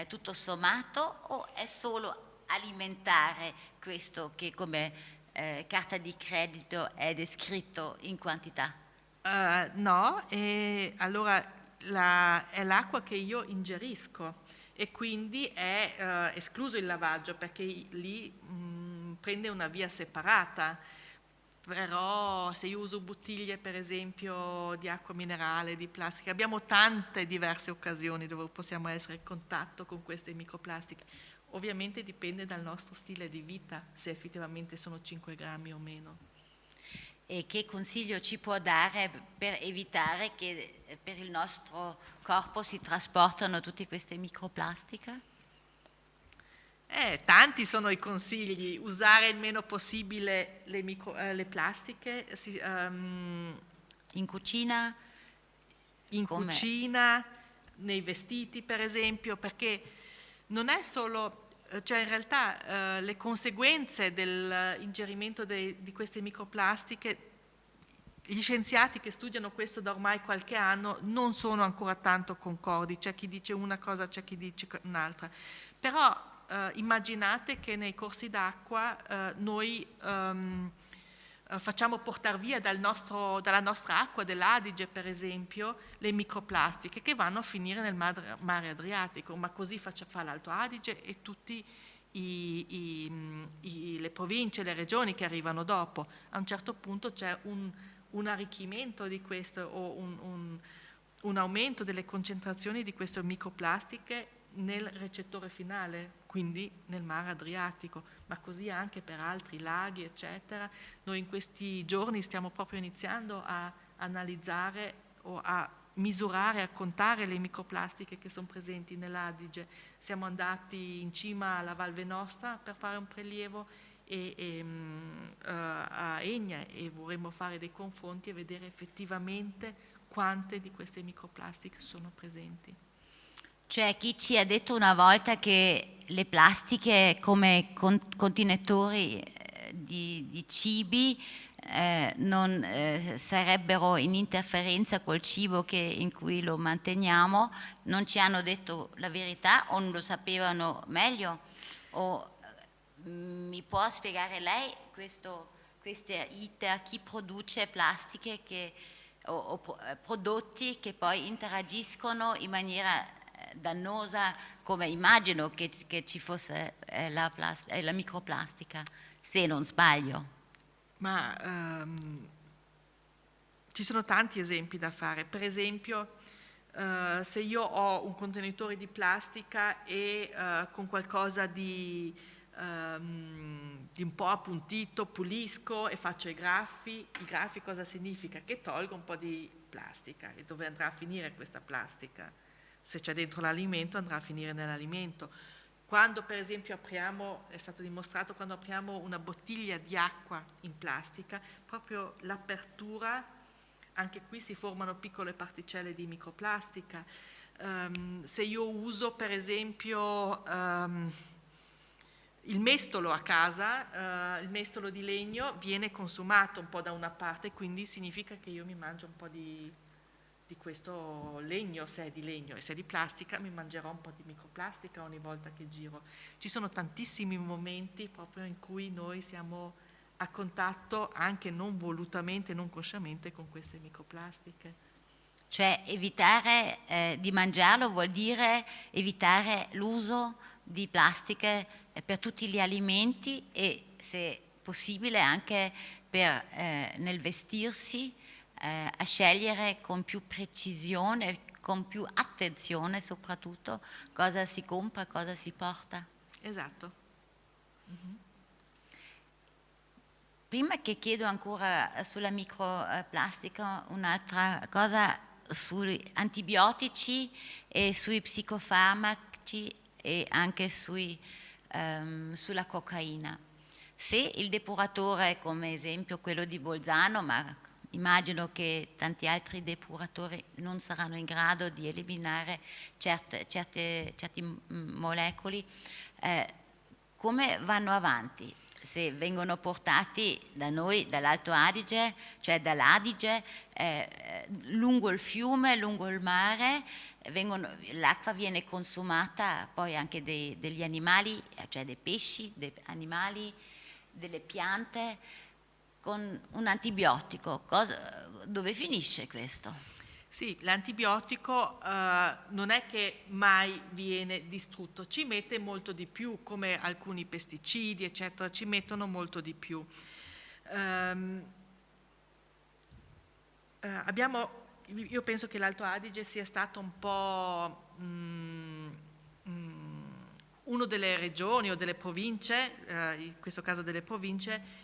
tutto sommato, o è solo alimentare questo che come carta di credito è descritto in quantità? No, allora è l'acqua che io ingerisco e quindi è escluso il lavaggio perché lì prende una via separata. Però se io uso bottiglie per esempio di acqua minerale, di plastica, abbiamo tante diverse occasioni dove possiamo essere in contatto con queste microplastiche. Ovviamente dipende dal nostro stile di vita se effettivamente sono 5 grammi o meno. E che consiglio ci può dare per evitare che per il nostro corpo si trasportano tutte queste microplastiche? Tanti sono i consigli: usare il meno possibile le plastiche, in cucina? In cucina, nei vestiti per esempio, perché non è solo, cioè in realtà le conseguenze dell'ingerimento di queste microplastiche, gli scienziati che studiano questo da ormai qualche anno non sono ancora tanto concordi, c'è chi dice una cosa, c'è chi dice un'altra, però immaginate che nei corsi d'acqua noi facciamo portare via dalla nostra acqua dell'Adige per esempio le microplastiche che vanno a finire nel mare Adriatico, ma così fa l'Alto Adige e tutte le province, le regioni che arrivano dopo. A un certo punto c'è un arricchimento di questo o un aumento delle concentrazioni di queste microplastiche nel recettore finale, quindi nel mare Adriatico, ma così anche per altri laghi, eccetera. Noi in questi giorni stiamo proprio iniziando a analizzare o a misurare, a contare le microplastiche che sono presenti nell'Adige. Siamo andati in cima alla Val Venosta per fare un prelievo a Egna e vorremmo fare dei confronti e vedere effettivamente quante di queste microplastiche sono presenti. Cioè chi ci ha detto una volta che le plastiche come contenitori di cibi non sarebbero in interferenza col cibo in cui lo manteniamo, non ci hanno detto la verità o non lo sapevano meglio? O mi può spiegare lei queste iter, chi produce plastiche o prodotti che poi interagiscono in maniera dannosa, come immagino che ci fosse la microplastica, se non sbaglio? Ma ci sono tanti esempi da fare. Per esempio, se io ho un contenitore di plastica e con qualcosa di un po' appuntito pulisco e faccio i graffi cosa significa? Che tolgo un po' di plastica. E dove andrà a finire questa plastica? Se c'è dentro l'alimento andrà a finire nell'alimento. Quando per esempio apriamo, è stato dimostrato, quando apriamo una bottiglia di acqua in plastica, proprio l'apertura, anche qui si formano piccole particelle di microplastica. Se io uso per esempio il mestolo a casa, il mestolo di legno viene consumato un po' da una parte, quindi significa che io mi mangio un po' di questo legno, se è di legno, e se è di plastica mi mangerò un po' di microplastica ogni volta che giro. Ci sono tantissimi momenti proprio in cui noi siamo a contatto, anche non volutamente, non consciamente, con queste microplastiche. Cioè evitare di mangiarlo vuol dire evitare l'uso di plastiche per tutti gli alimenti e, se possibile, anche nel vestirsi, a scegliere con più precisione, con più attenzione soprattutto cosa si compra, cosa si porta. Esatto. Prima che chiedo ancora sulla microplastica, un'altra cosa sugli antibiotici e sui psicofarmaci e anche sulla cocaina. Se il depuratore, come esempio quello di Bolzano, ma immagino che tanti altri depuratori non saranno in grado di eliminare certi molecoli, come vanno avanti? Se vengono portati da noi, dall'Alto Adige, cioè dall'Adige, lungo il fiume, lungo il mare, l'acqua viene consumata poi anche degli animali, cioè dei pesci, dei animali, delle piante, con un antibiotico. Dove finisce questo? Sì, l'antibiotico non è che mai viene distrutto, ci mette molto di più, come alcuni pesticidi, eccetera, ci mettono molto di più. Io penso che l'Alto Adige sia stato un po' una delle regioni o delle province, in questo caso delle province,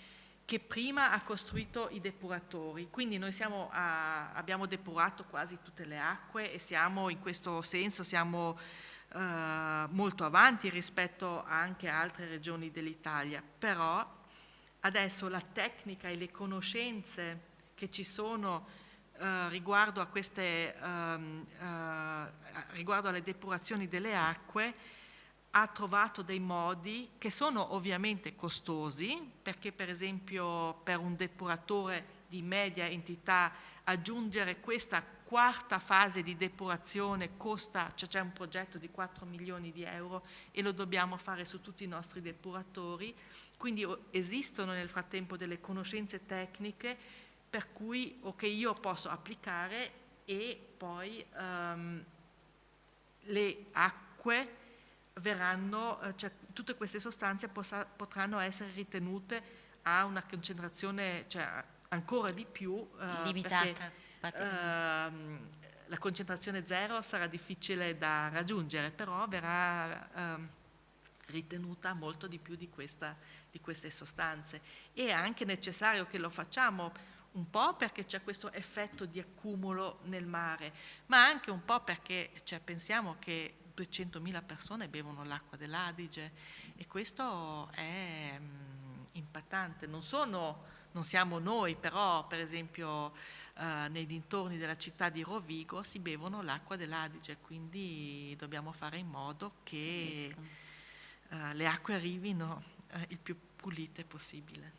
che prima ha costruito i depuratori, quindi noi abbiamo depurato quasi tutte le acque e siamo in questo senso molto avanti rispetto anche a altre regioni dell'Italia, però adesso la tecnica e le conoscenze che ci sono riguardo alle depurazioni delle acque ha trovato dei modi che sono ovviamente costosi, perché per esempio per un depuratore di media entità aggiungere questa quarta fase di depurazione costa, cioè c'è un progetto di 4 milioni di euro e lo dobbiamo fare su tutti i nostri depuratori, quindi esistono nel frattempo delle conoscenze tecniche per cui che io posso applicare e poi le acque verranno, cioè tutte queste sostanze potranno essere ritenute a una concentrazione, cioè ancora di più limitata, perché la concentrazione zero sarà difficile da raggiungere, però verrà ritenuta molto di più di queste sostanze. E è anche necessario che lo facciamo un po' perché c'è questo effetto di accumulo nel mare, ma anche un po' perché pensiamo che 200.000 persone bevono l'acqua dell'Adige e questo è impattante. Non siamo noi, però per esempio nei dintorni della città di Rovigo si bevono l'acqua dell'Adige, quindi dobbiamo fare in modo che le acque arrivino il più pulite possibile.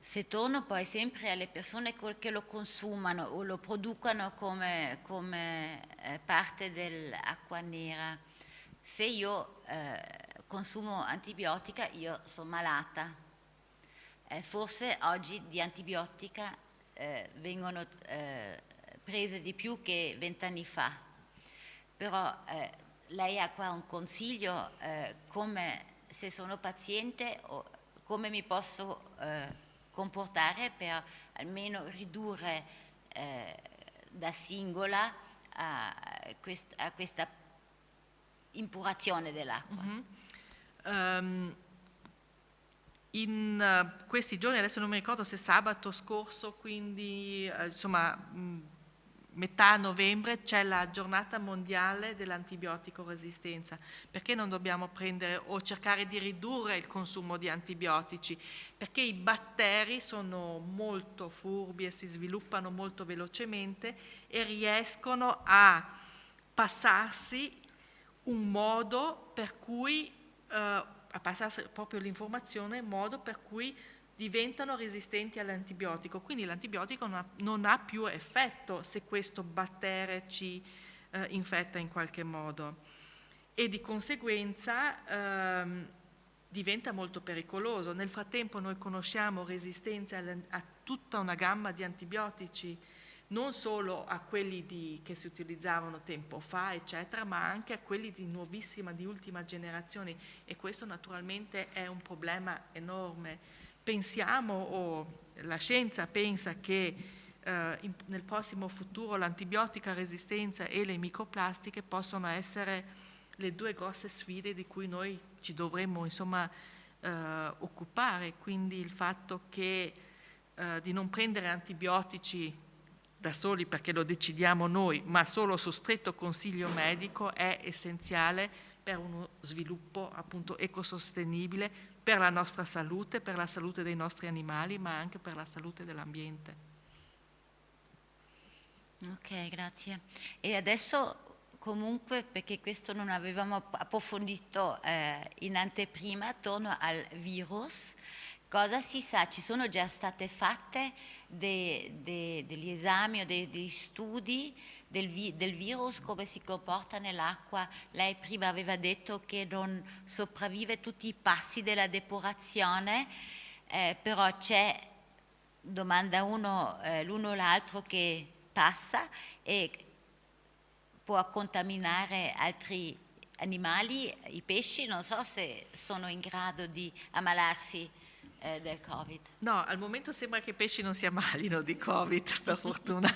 se torno poi sempre alle persone che lo consumano o lo producono come parte dell'acqua nera, se io consumo antibiotica io sono malata. Forse oggi di antibiotica vengono prese di più che 20 anni fa, però lei ha qua un consiglio come, se sono paziente, come mi posso comportare per almeno ridurre da singola a questa impurazione dell'acqua. In questi giorni, adesso non mi ricordo se sabato scorso, quindi insomma metà novembre, c'è la giornata mondiale dell'antibiotico resistenza. Perché non dobbiamo prendere o cercare di ridurre il consumo di antibiotici? Perché i batteri sono molto furbi e si sviluppano molto velocemente e riescono a passarsi un modo per cui a passarsi proprio l'informazione in modo per cui diventano resistenti all'antibiotico. Quindi l'antibiotico non ha più effetto se questo batterio ci infetta in qualche modo. E di conseguenza diventa molto pericoloso. Nel frattempo noi conosciamo resistenze a tutta una gamma di antibiotici, non solo a quelli che si utilizzavano tempo fa, eccetera, ma anche a quelli di nuovissima, di ultima generazione, e questo naturalmente è un problema enorme. Pensiamo, o la scienza pensa che nel prossimo futuro l'antibiotica resistenza e le microplastiche possono essere le due grosse sfide di cui noi ci dovremmo insomma occupare, quindi il fatto che di non prendere antibiotici da soli perché lo decidiamo noi, ma solo su stretto consiglio medico, è essenziale per uno sviluppo appunto ecosostenibile, per la nostra salute, per la salute dei nostri animali, ma anche per la salute dell'ambiente. Ok, grazie. E adesso comunque, perché questo non avevamo approfondito in anteprima, torno al virus. Cosa si sa? Ci sono già state fatte degli esami o degli studi del virus, come si comporta nell'acqua? Lei prima aveva detto che non sopravvive tutti i passi della depurazione, però c'è, domanda l'uno o l'altro, che passa e può contaminare altri animali, i pesci, non so se sono in grado di ammalarsi del Covid. No, al momento sembra che i pesci non si ammalino di Covid, per fortuna.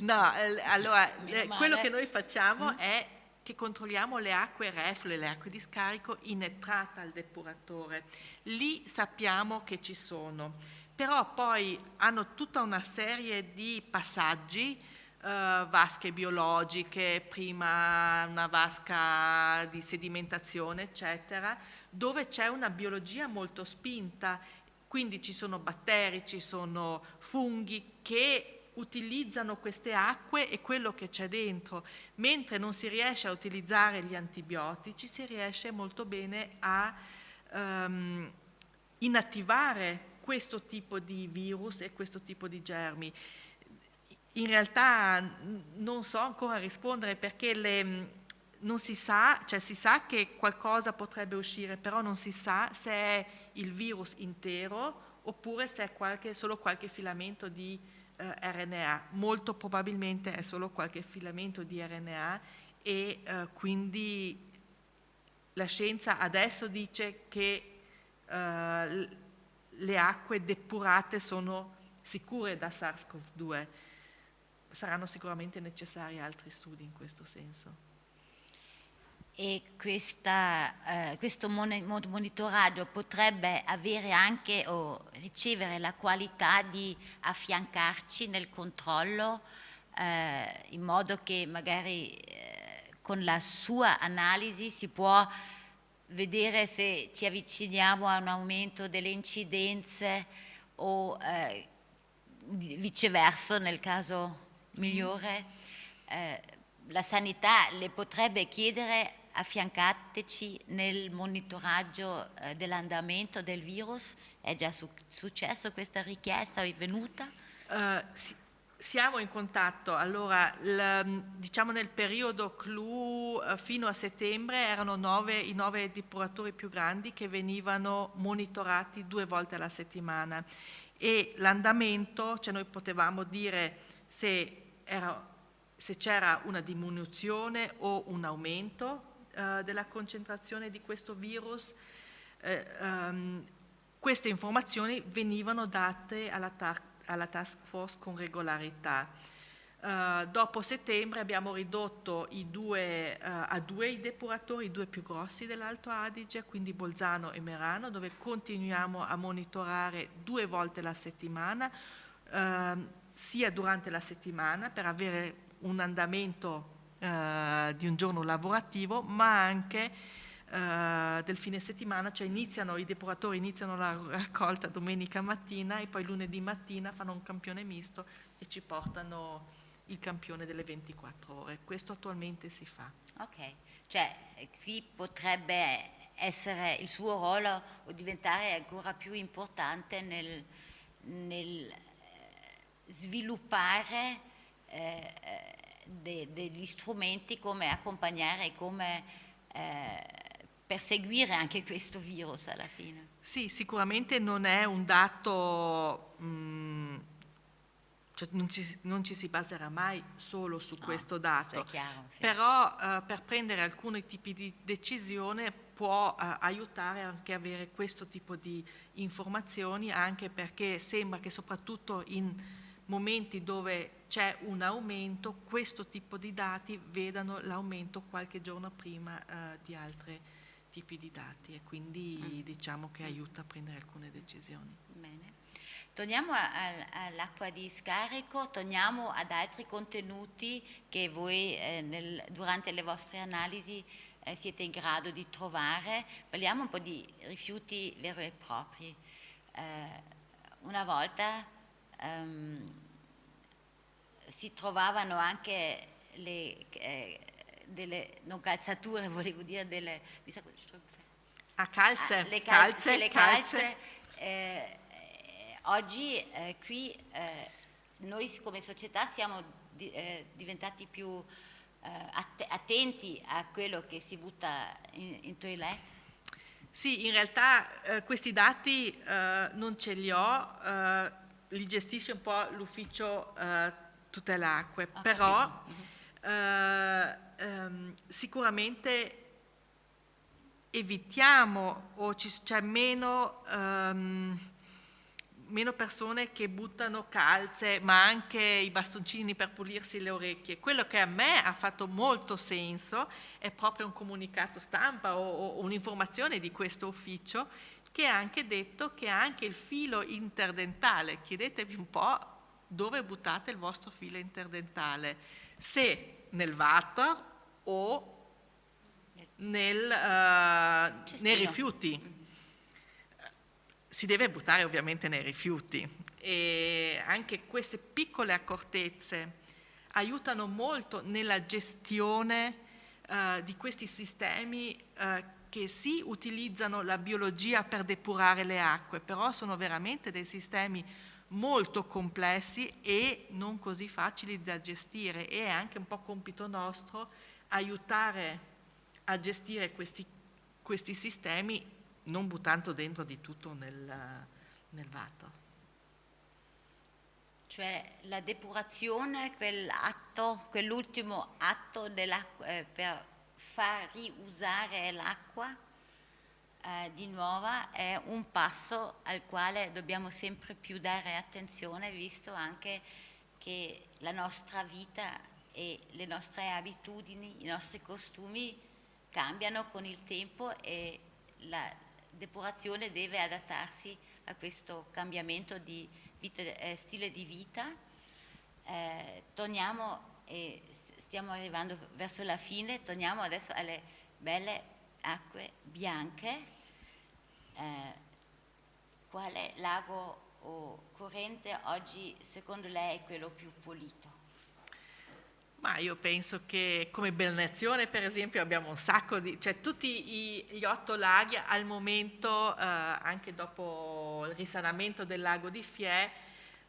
No, allora, quello che noi facciamo è che controlliamo le acque reflue, le acque di scarico in entrata al depuratore. Lì sappiamo che ci sono, però poi hanno tutta una serie di passaggi, vasche biologiche, prima una vasca di sedimentazione, eccetera, dove c'è una biologia molto spinta, quindi ci sono batteri, ci sono funghi che utilizzano queste acque e quello che c'è dentro. Mentre non si riesce a utilizzare gli antibiotici, si riesce molto bene a inattivare questo tipo di virus e questo tipo di germi. In realtà non so ancora rispondere perché non si sa, cioè si sa che qualcosa potrebbe uscire, però non si sa se è il virus intero oppure se è solo qualche filamento di RNA. Molto probabilmente è solo qualche filamento di RNA e quindi la scienza adesso dice che le acque depurate sono sicure da SARS-CoV-2. Saranno sicuramente necessari altri studi in questo senso. E questo monitoraggio potrebbe avere anche o ricevere la qualità di affiancarci nel controllo, in modo che magari con la sua analisi si può vedere se ci avviciniamo a un aumento delle incidenze o viceversa nel caso migliore. La sanità le potrebbe chiedere affiancateci nel monitoraggio dell'andamento del virus? È già successo questa richiesta? È venuta? Siamo in contatto. Allora, diciamo nel periodo clou fino a settembre erano i 9 depuratori più grandi che venivano monitorati 2 volte alla settimana, e l'andamento, cioè noi potevamo dire se c'era una diminuzione o un aumento della concentrazione di questo virus. Queste informazioni venivano date alla task force con regolarità. Dopo settembre abbiamo ridotto a 2 i depuratori, i 2 più grossi dell'Alto Adige, quindi Bolzano e Merano, dove continuiamo a monitorare 2 volte la settimana, sia durante la settimana per avere un andamento di un giorno lavorativo, ma anche del fine settimana, cioè i depuratori iniziano la raccolta domenica mattina e poi lunedì mattina fanno un campione misto e ci portano il campione delle 24 ore. Questo attualmente si fa. Ok, cioè qui potrebbe essere il suo ruolo o diventare ancora più importante nel sviluppare degli strumenti come accompagnare e come perseguire anche questo virus alla fine. Sì, sicuramente non è un dato, cioè non ci si baserà mai solo su questo dato, è chiaro, sì. Però per prendere alcuni tipi di decisione può aiutare anche a avere questo tipo di informazioni, anche perché sembra che soprattutto in momenti dove c'è un aumento, questo tipo di dati vedano l'aumento qualche giorno prima di altri tipi di dati, e quindi diciamo che aiuta a prendere alcune decisioni. Bene. Torniamo all'acqua di scarico, torniamo ad altri contenuti che voi durante le vostre analisi siete in grado di trovare. Parliamo un po' di rifiuti veri e propri. Una volta si trovavano anche delle non calzature, volevo dire delle calze. Le calze. Oggi qui noi come società siamo diventati più attenti a quello che si butta in toilette. Sì, in realtà questi dati non ce li ho, li gestisce un po' l'ufficio tutela acque, però sicuramente evitiamo o c'è meno persone che buttano calze, ma anche i bastoncini per pulirsi le orecchie. Quello che a me ha fatto molto senso è proprio un comunicato stampa o un'informazione di questo ufficio che ha anche detto che anche il filo interdentale, chiedetevi un po' dove buttate il vostro filo interdentale, se nel water o nei rifiuti. Si deve buttare ovviamente nei rifiuti, e anche queste piccole accortezze aiutano molto nella gestione di questi sistemi che sì utilizzano la biologia per depurare le acque, però sono veramente dei sistemi molto complessi e non così facili da gestire, e è anche un po' compito nostro aiutare a gestire questi sistemi, non buttando dentro di tutto nel water. Cioè la depurazione, quell'ultimo atto per far riusare l'acqua di nuovo è un passo al quale dobbiamo sempre più dare attenzione, visto anche che la nostra vita e le nostre abitudini, i nostri costumi cambiano con il tempo, e la depurazione deve adattarsi a questo cambiamento di stile di vita. Torniamo, e stiamo arrivando verso la fine, torniamo adesso alle belle acque bianche. Quale lago o corrente oggi secondo lei è quello più pulito? Ma io penso che come Belnazione, per esempio, abbiamo un sacco di... cioè tutti gli 8 laghi al momento, anche dopo il risanamento del lago di Fiè,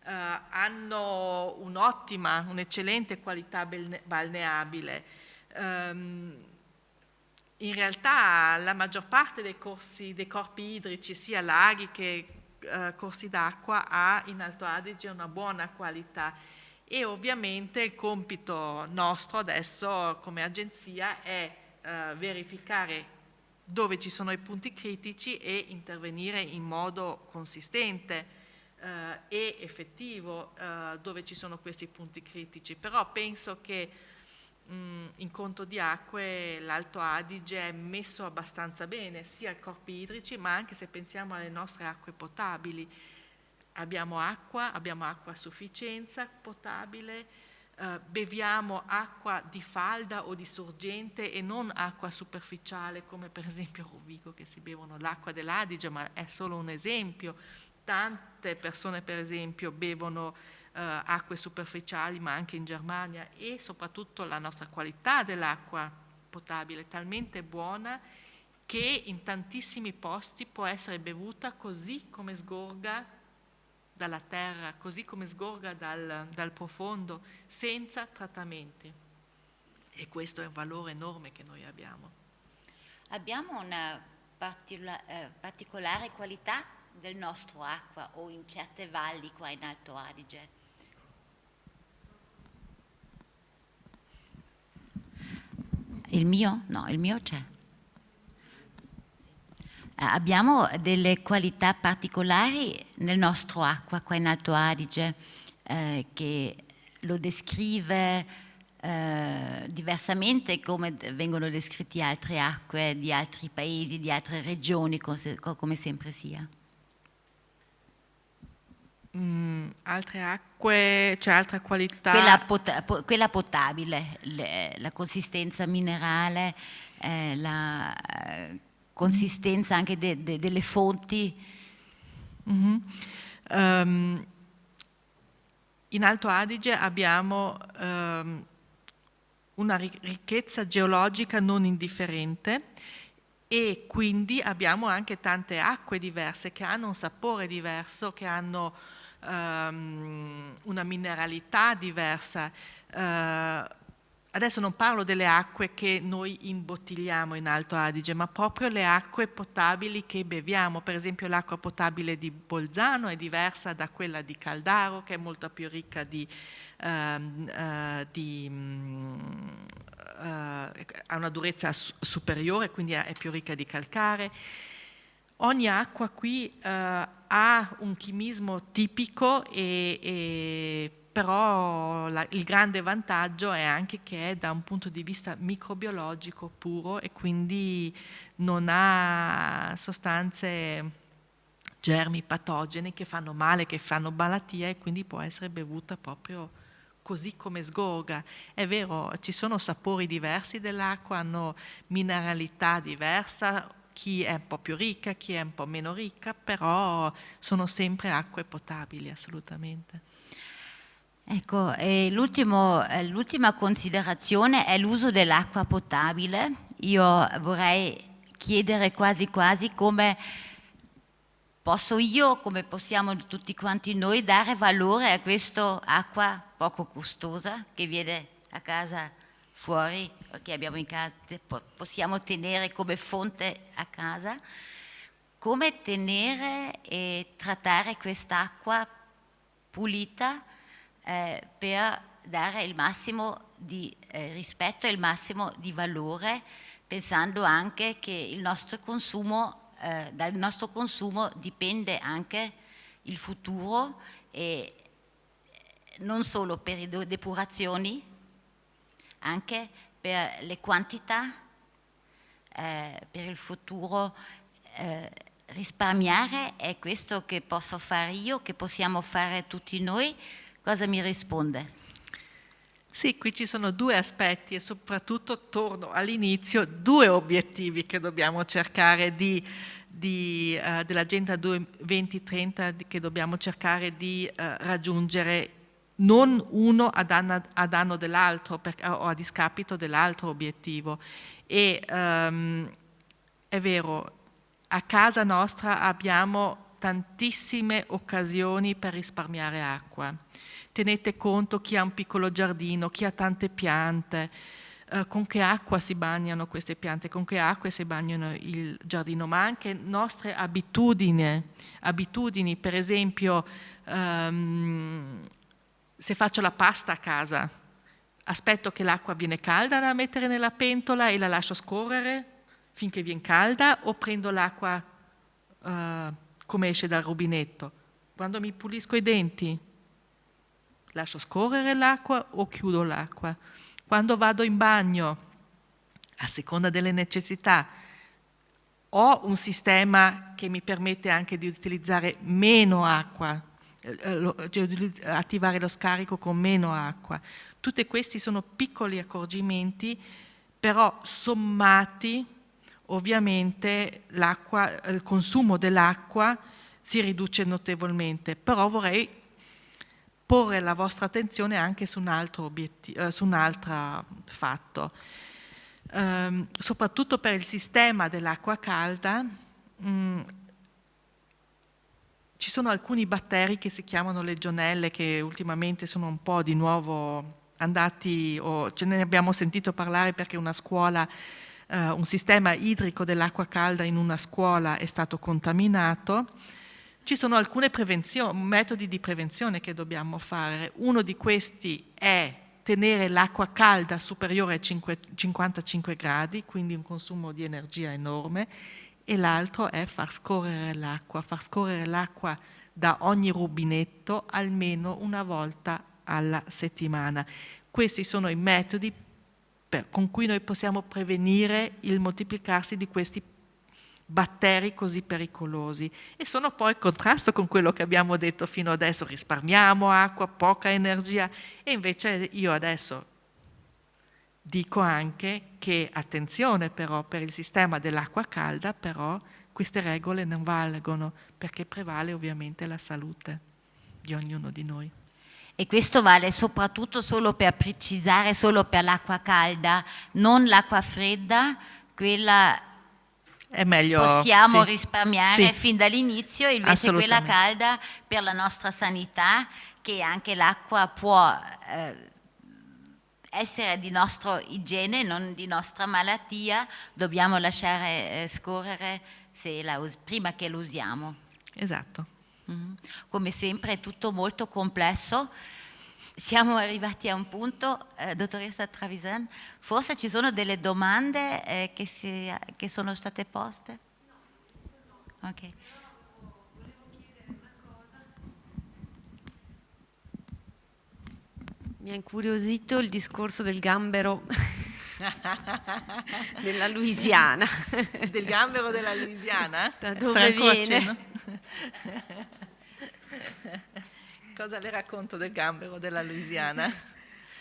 hanno un'ottima, un'eccellente qualità balneabile. In realtà la maggior parte dei corpi idrici, sia laghi che corsi d'acqua, ha in Alto Adige una buona qualità. E ovviamente il compito nostro adesso come agenzia è verificare dove ci sono i punti critici e intervenire in modo consistente e effettivo dove ci sono questi punti critici. Però penso che in conto di acque l'Alto Adige è messo abbastanza bene, sia ai corpi idrici, ma anche se pensiamo alle nostre acque potabili. Abbiamo acqua a sufficienza potabile, beviamo acqua di falda o di sorgente e non acqua superficiale, come per esempio a Rovigo, che si bevono l'acqua dell'Adige, ma è solo un esempio. Tante persone, per esempio, bevono acque superficiali, ma anche in Germania, e soprattutto la nostra qualità dell'acqua potabile è talmente buona che in tantissimi posti può essere bevuta così come sgorga dalla terra, così come sgorga dal profondo, senza trattamenti. E questo è un valore enorme che noi abbiamo. Abbiamo una particolare qualità del nostro acqua o in certe valli qua in Alto Adige? Il mio? No, il mio c'è. Abbiamo delle qualità particolari nel nostro acqua qua in Alto Adige che lo descrive diversamente come vengono descritte altre acque di altri paesi, di altre regioni, come sempre sia. Altre acque, cioè altra qualità? Quella potabile, la consistenza minerale, la consistenza anche delle fonti. In Alto Adige abbiamo una ricchezza geologica non indifferente e quindi abbiamo anche tante acque diverse che hanno un sapore diverso, che hanno una mineralità diversa. Adesso non parlo delle acque che noi imbottigliamo in Alto Adige, ma proprio le acque potabili che beviamo. Per esempio l'acqua potabile di Bolzano è diversa da quella di Caldaro, che è molto più ricca ha una durezza superiore, quindi è più ricca di calcare. Ogni acqua qui ha un chimismo tipico però il grande vantaggio è anche che è da un punto di vista microbiologico puro e quindi non ha sostanze, germi patogeni che fanno male, che fanno malattia, e quindi può essere bevuta proprio così come sgorga. È vero, ci sono sapori diversi dell'acqua, hanno mineralità diversa, chi è un po' più ricca, chi è un po' meno ricca, però sono sempre acque potabili, assolutamente. Ecco, l'ultima considerazione è l'uso dell'acqua potabile. Io vorrei chiedere quasi come posso io, come possiamo tutti quanti noi, dare valore a questa acqua poco costosa che viene a casa fuori, che abbiamo in casa, possiamo tenere come fonte a casa. Come tenere e trattare quest'acqua pulita per dare il massimo di rispetto e il massimo di valore, pensando anche che il nostro consumo, dal nostro consumo dipende anche il futuro, e non solo per le depurazioni, anche per le quantità, per il futuro. Risparmiare è questo che posso fare io, che possiamo fare tutti noi. Cosa mi risponde? Sì, qui ci sono due aspetti e soprattutto, torno all'inizio, due obiettivi che dobbiamo cercare dell'Agenda 2030 che dobbiamo cercare di raggiungere non uno a danno dell'altro o a discapito dell'altro obiettivo. E è vero, a casa nostra abbiamo tantissime occasioni per risparmiare acqua. Tenete conto chi ha un piccolo giardino, chi ha tante piante, con che acqua si bagnano queste piante, con che acqua si bagnano il giardino, ma anche nostre abitudini, per esempio se faccio la pasta a casa, aspetto che l'acqua viene calda da mettere nella pentola e la lascio scorrere finché viene calda, o prendo l'acqua come esce dal rubinetto. Quando mi pulisco i denti, lascio scorrere l'acqua o chiudo l'acqua. Quando vado in bagno, a seconda delle necessità, ho un sistema che mi permette anche di utilizzare meno acqua, attivare lo scarico con meno acqua. Tutti questi sono piccoli accorgimenti, però sommati ovviamente il consumo dell'acqua si riduce notevolmente. Però vorrei porre la vostra attenzione anche su un altro fatto. Soprattutto per il sistema dell'acqua calda, ci sono alcuni batteri che si chiamano legionelle, che ultimamente sono un po' di nuovo andati, o ce ne abbiamo sentito parlare perché una scuola, un sistema idrico dell'acqua calda in una scuola è stato contaminato. Ci sono alcuni metodi di prevenzione che dobbiamo fare. Uno di questi è tenere l'acqua calda superiore ai 55 gradi, quindi un consumo di energia enorme, e l'altro è far scorrere l'acqua da ogni rubinetto almeno una volta alla settimana. Questi sono i metodi con cui noi possiamo prevenire il moltiplicarsi di questi batteri così pericolosi, e sono poi in contrasto con quello che abbiamo detto fino adesso: risparmiamo acqua, poca energia, e invece io adesso dico anche che attenzione però per il sistema dell'acqua calda, però queste regole non valgono, perché prevale ovviamente la salute di ognuno di noi. E questo vale soprattutto, solo per precisare, solo per l'acqua calda, non l'acqua fredda, quella è meglio, possiamo sì, risparmiare sì, fin dall'inizio, invece quella calda per la nostra sanità, che anche l'acqua può essere di nostra igiene, non di nostra malattia, dobbiamo lasciare scorrere prima che lo usiamo. Esatto. Come sempre è tutto molto complesso. Siamo arrivati a un punto, dottoressa Trevisan, forse ci sono delle domande che sono state poste? Ok. Mi ha incuriosito il discorso del gambero della Louisiana. Del gambero della Louisiana? Da dove viene? Cosa le racconto del gambero della Louisiana?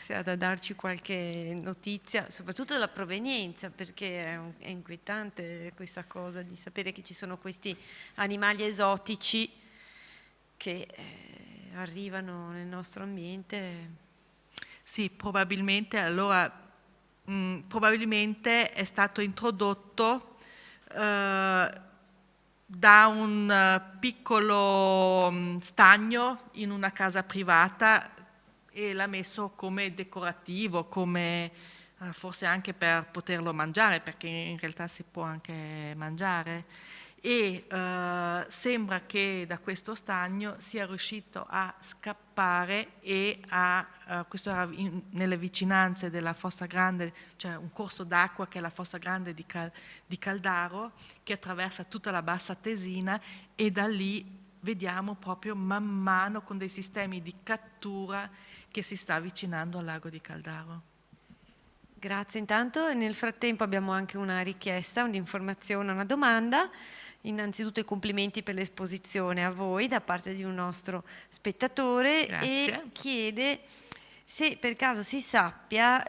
Se ha da darci qualche notizia, soprattutto della provenienza, perché è inquietante questa cosa di sapere che ci sono questi animali esotici che arrivano nel nostro ambiente. Sì, probabilmente probabilmente è stato introdotto da un piccolo stagno in una casa privata e l'ha messo come decorativo, come forse anche per poterlo mangiare, perché in realtà si può anche mangiare, e sembra che da questo stagno sia riuscito a scappare e questo era nelle vicinanze della Fossa Grande, cioè un corso d'acqua che è la Fossa Grande di Caldaro, che attraversa tutta la Bassa Tesina, e da lì vediamo proprio man mano con dei sistemi di cattura che si sta avvicinando al lago di Caldaro. Grazie intanto. Nel frattempo abbiamo anche una richiesta, un'informazione, una domanda. Innanzitutto i complimenti per l'esposizione a voi da parte di un nostro spettatore. Grazie. E chiede se per caso si sappia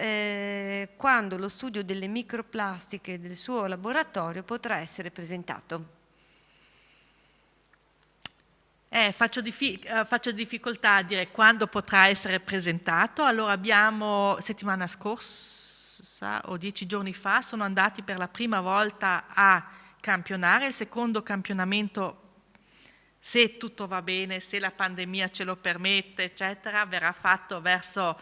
quando lo studio delle microplastiche del suo laboratorio potrà essere presentato. Faccio difficoltà a dire quando potrà essere presentato. Allora abbiamo, settimana scorsa o 10 giorni fa, sono andati per la prima volta a campionare. Il secondo campionamento, se tutto va bene, se la pandemia ce lo permette, eccetera, verrà fatto verso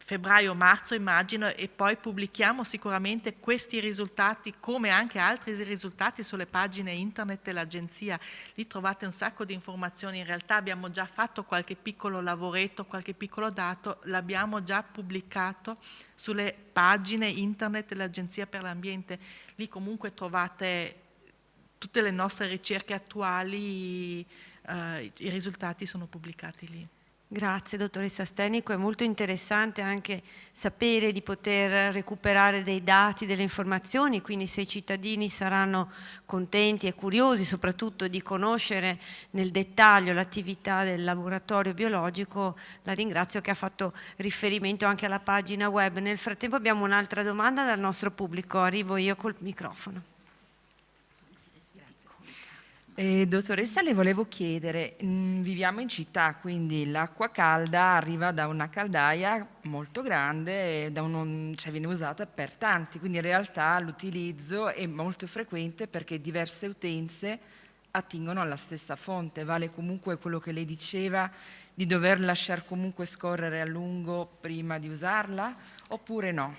febbraio-marzo, immagino, e poi pubblichiamo sicuramente questi risultati, come anche altri risultati, sulle pagine internet dell'agenzia. Lì trovate un sacco di informazioni. In realtà abbiamo già fatto qualche piccolo lavoretto, qualche piccolo dato, l'abbiamo già pubblicato sulle pagine internet dell'Agenzia per l'Ambiente. Lì comunque trovate tutte le nostre ricerche attuali, i risultati sono pubblicati lì. Grazie dottoressa Stenico, è molto interessante anche sapere di poter recuperare dei dati, delle informazioni, quindi se i cittadini saranno contenti e curiosi soprattutto di conoscere nel dettaglio l'attività del laboratorio biologico, la ringrazio che ha fatto riferimento anche alla pagina web. Nel frattempo abbiamo un'altra domanda dal nostro pubblico, arrivo io col microfono. Dottoressa, le volevo chiedere, viviamo in città, quindi l'acqua calda arriva da una caldaia molto grande, cioè viene usata per tanti, quindi in realtà l'utilizzo è molto frequente perché diverse utenze attingono alla stessa fonte. Vale comunque quello che lei diceva di dover lasciare comunque scorrere a lungo prima di usarla, oppure no?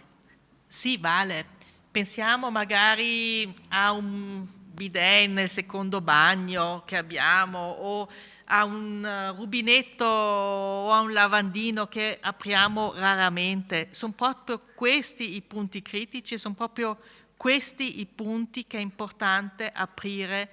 Sì, vale. Pensiamo magari a un bidet nel secondo bagno che abbiamo, o a un rubinetto o a un lavandino che apriamo raramente. Sono proprio questi i punti critici, sono proprio questi i punti che è importante aprire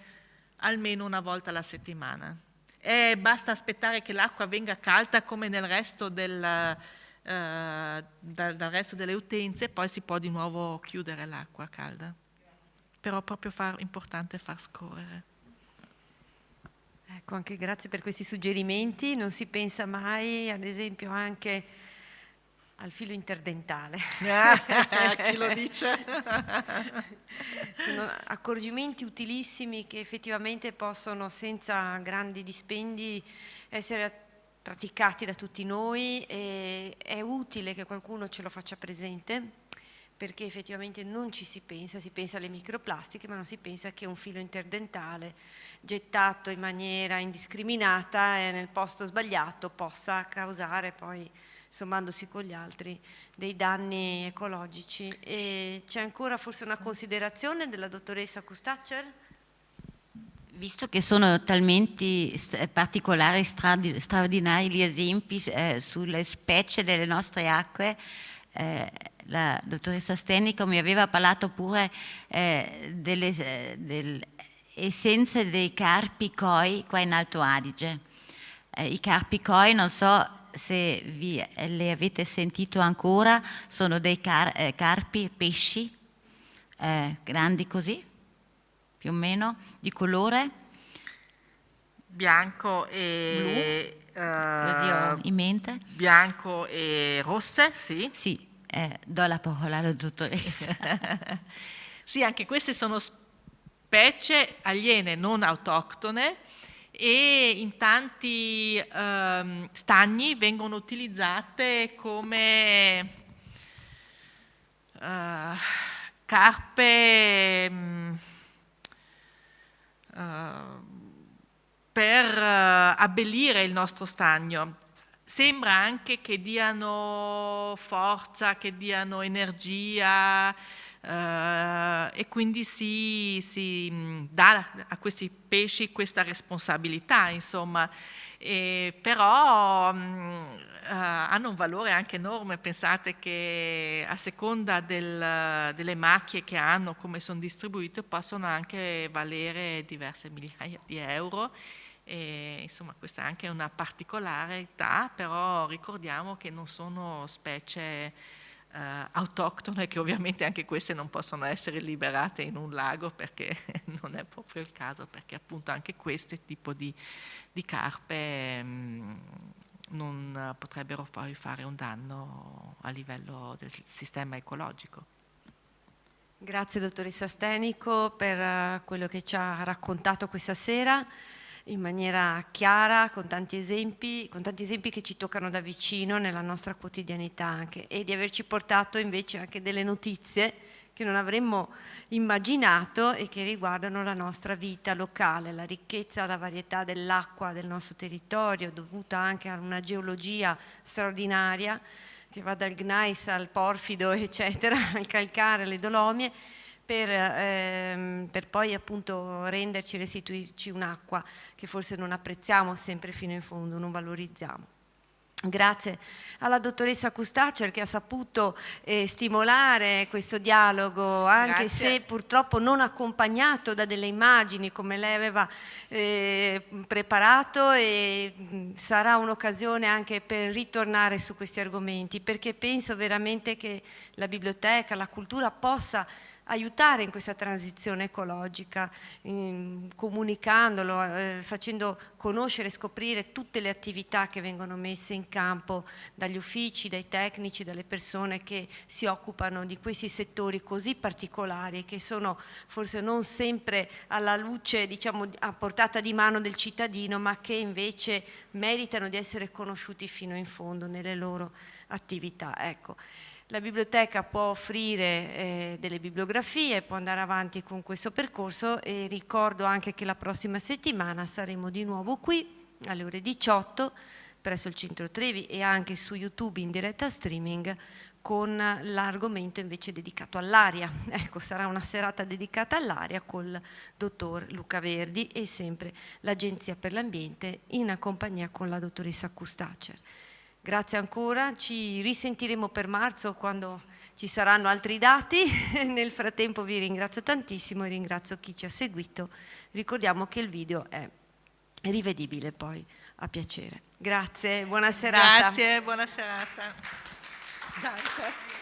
almeno una volta alla settimana. E basta aspettare che l'acqua venga calda come nel resto dal resto delle utenze, poi si può di nuovo chiudere l'acqua calda. Però proprio importante far scorrere. Ecco, anche grazie per questi suggerimenti. Non si pensa mai, ad esempio, anche al filo interdentale. Chi lo dice? Sono accorgimenti utilissimi che effettivamente possono, senza grandi dispendi, essere praticati da tutti noi, e è utile che qualcuno ce lo faccia presente, perché effettivamente non ci si pensa alle microplastiche, ma non si pensa che un filo interdentale gettato in maniera indiscriminata e nel posto sbagliato possa causare poi, sommandosi con gli altri, dei danni ecologici. E c'è ancora forse una considerazione della dottoressa Kustacher? Visto che sono talmente particolari, straordinari gli esempi sulle specie delle nostre acque, la dottoressa Stenico mi aveva parlato pure delle essenze dei carpi koi qua in Alto Adige. I carpi koi, non so se le avete sentito ancora, sono dei carpi, pesci, grandi così, più o meno, di colore bianco e così ho in mente. Bianco e rosse, sì. Sì, do la parola alla dottoressa. Sì, anche queste sono specie aliene, non autoctone, e in tanti stagni vengono utilizzate come carpe per abbellire il nostro stagno. Sembra anche che diano forza, che diano energia, e quindi si dà a questi pesci questa responsabilità, insomma. Però hanno un valore anche enorme. Pensate che a seconda delle macchie che hanno, come sono distribuite, possono anche valere diverse migliaia di euro. Insomma, questa è anche una particolarità, però ricordiamo che non sono specie autoctone, che ovviamente anche queste non possono essere liberate in un lago, perché non è proprio il caso, perché appunto anche questo tipo di carpe non potrebbero poi fare un danno a livello del sistema ecologico. Grazie dottoressa Stenico per quello che ci ha raccontato questa sera in maniera chiara, con tanti esempi che ci toccano da vicino nella nostra quotidianità anche, e di averci portato invece anche delle notizie che non avremmo immaginato e che riguardano la nostra vita locale, la ricchezza, la varietà dell'acqua del nostro territorio, dovuta anche a una geologia straordinaria che va dal gneiss al porfido, eccetera, al calcare, alle dolomie, per poi appunto renderci, restituirci un'acqua che forse non apprezziamo sempre fino in fondo, non valorizziamo. Grazie alla dottoressa Kustacer che ha saputo stimolare questo dialogo, anche se purtroppo non accompagnato da delle immagini come lei aveva preparato, e sarà un'occasione anche per ritornare su questi argomenti, perché penso veramente che la biblioteca, la cultura possa aiutare in questa transizione ecologica, comunicandolo, facendo conoscere e scoprire tutte le attività che vengono messe in campo dagli uffici, dai tecnici, dalle persone che si occupano di questi settori così particolari, che sono forse non sempre alla luce, diciamo, a portata di mano del cittadino, ma che invece meritano di essere conosciuti fino in fondo nelle loro attività. Ecco. La biblioteca può offrire delle bibliografie, può andare avanti con questo percorso, e ricordo anche che la prossima settimana saremo di nuovo qui alle ore 18 presso il Centro Trevi e anche su YouTube in diretta streaming con l'argomento invece dedicato all'aria. Ecco, sarà una serata dedicata all'aria col dottor Luca Verdi e sempre l'Agenzia per l'Ambiente in compagnia con la dottoressa Kustacer. Grazie ancora, ci risentiremo per marzo quando ci saranno altri dati. Nel frattempo vi ringrazio tantissimo e ringrazio chi ci ha seguito. Ricordiamo che il video è rivedibile poi a piacere. Grazie, buona serata. Grazie, buona serata. Danke.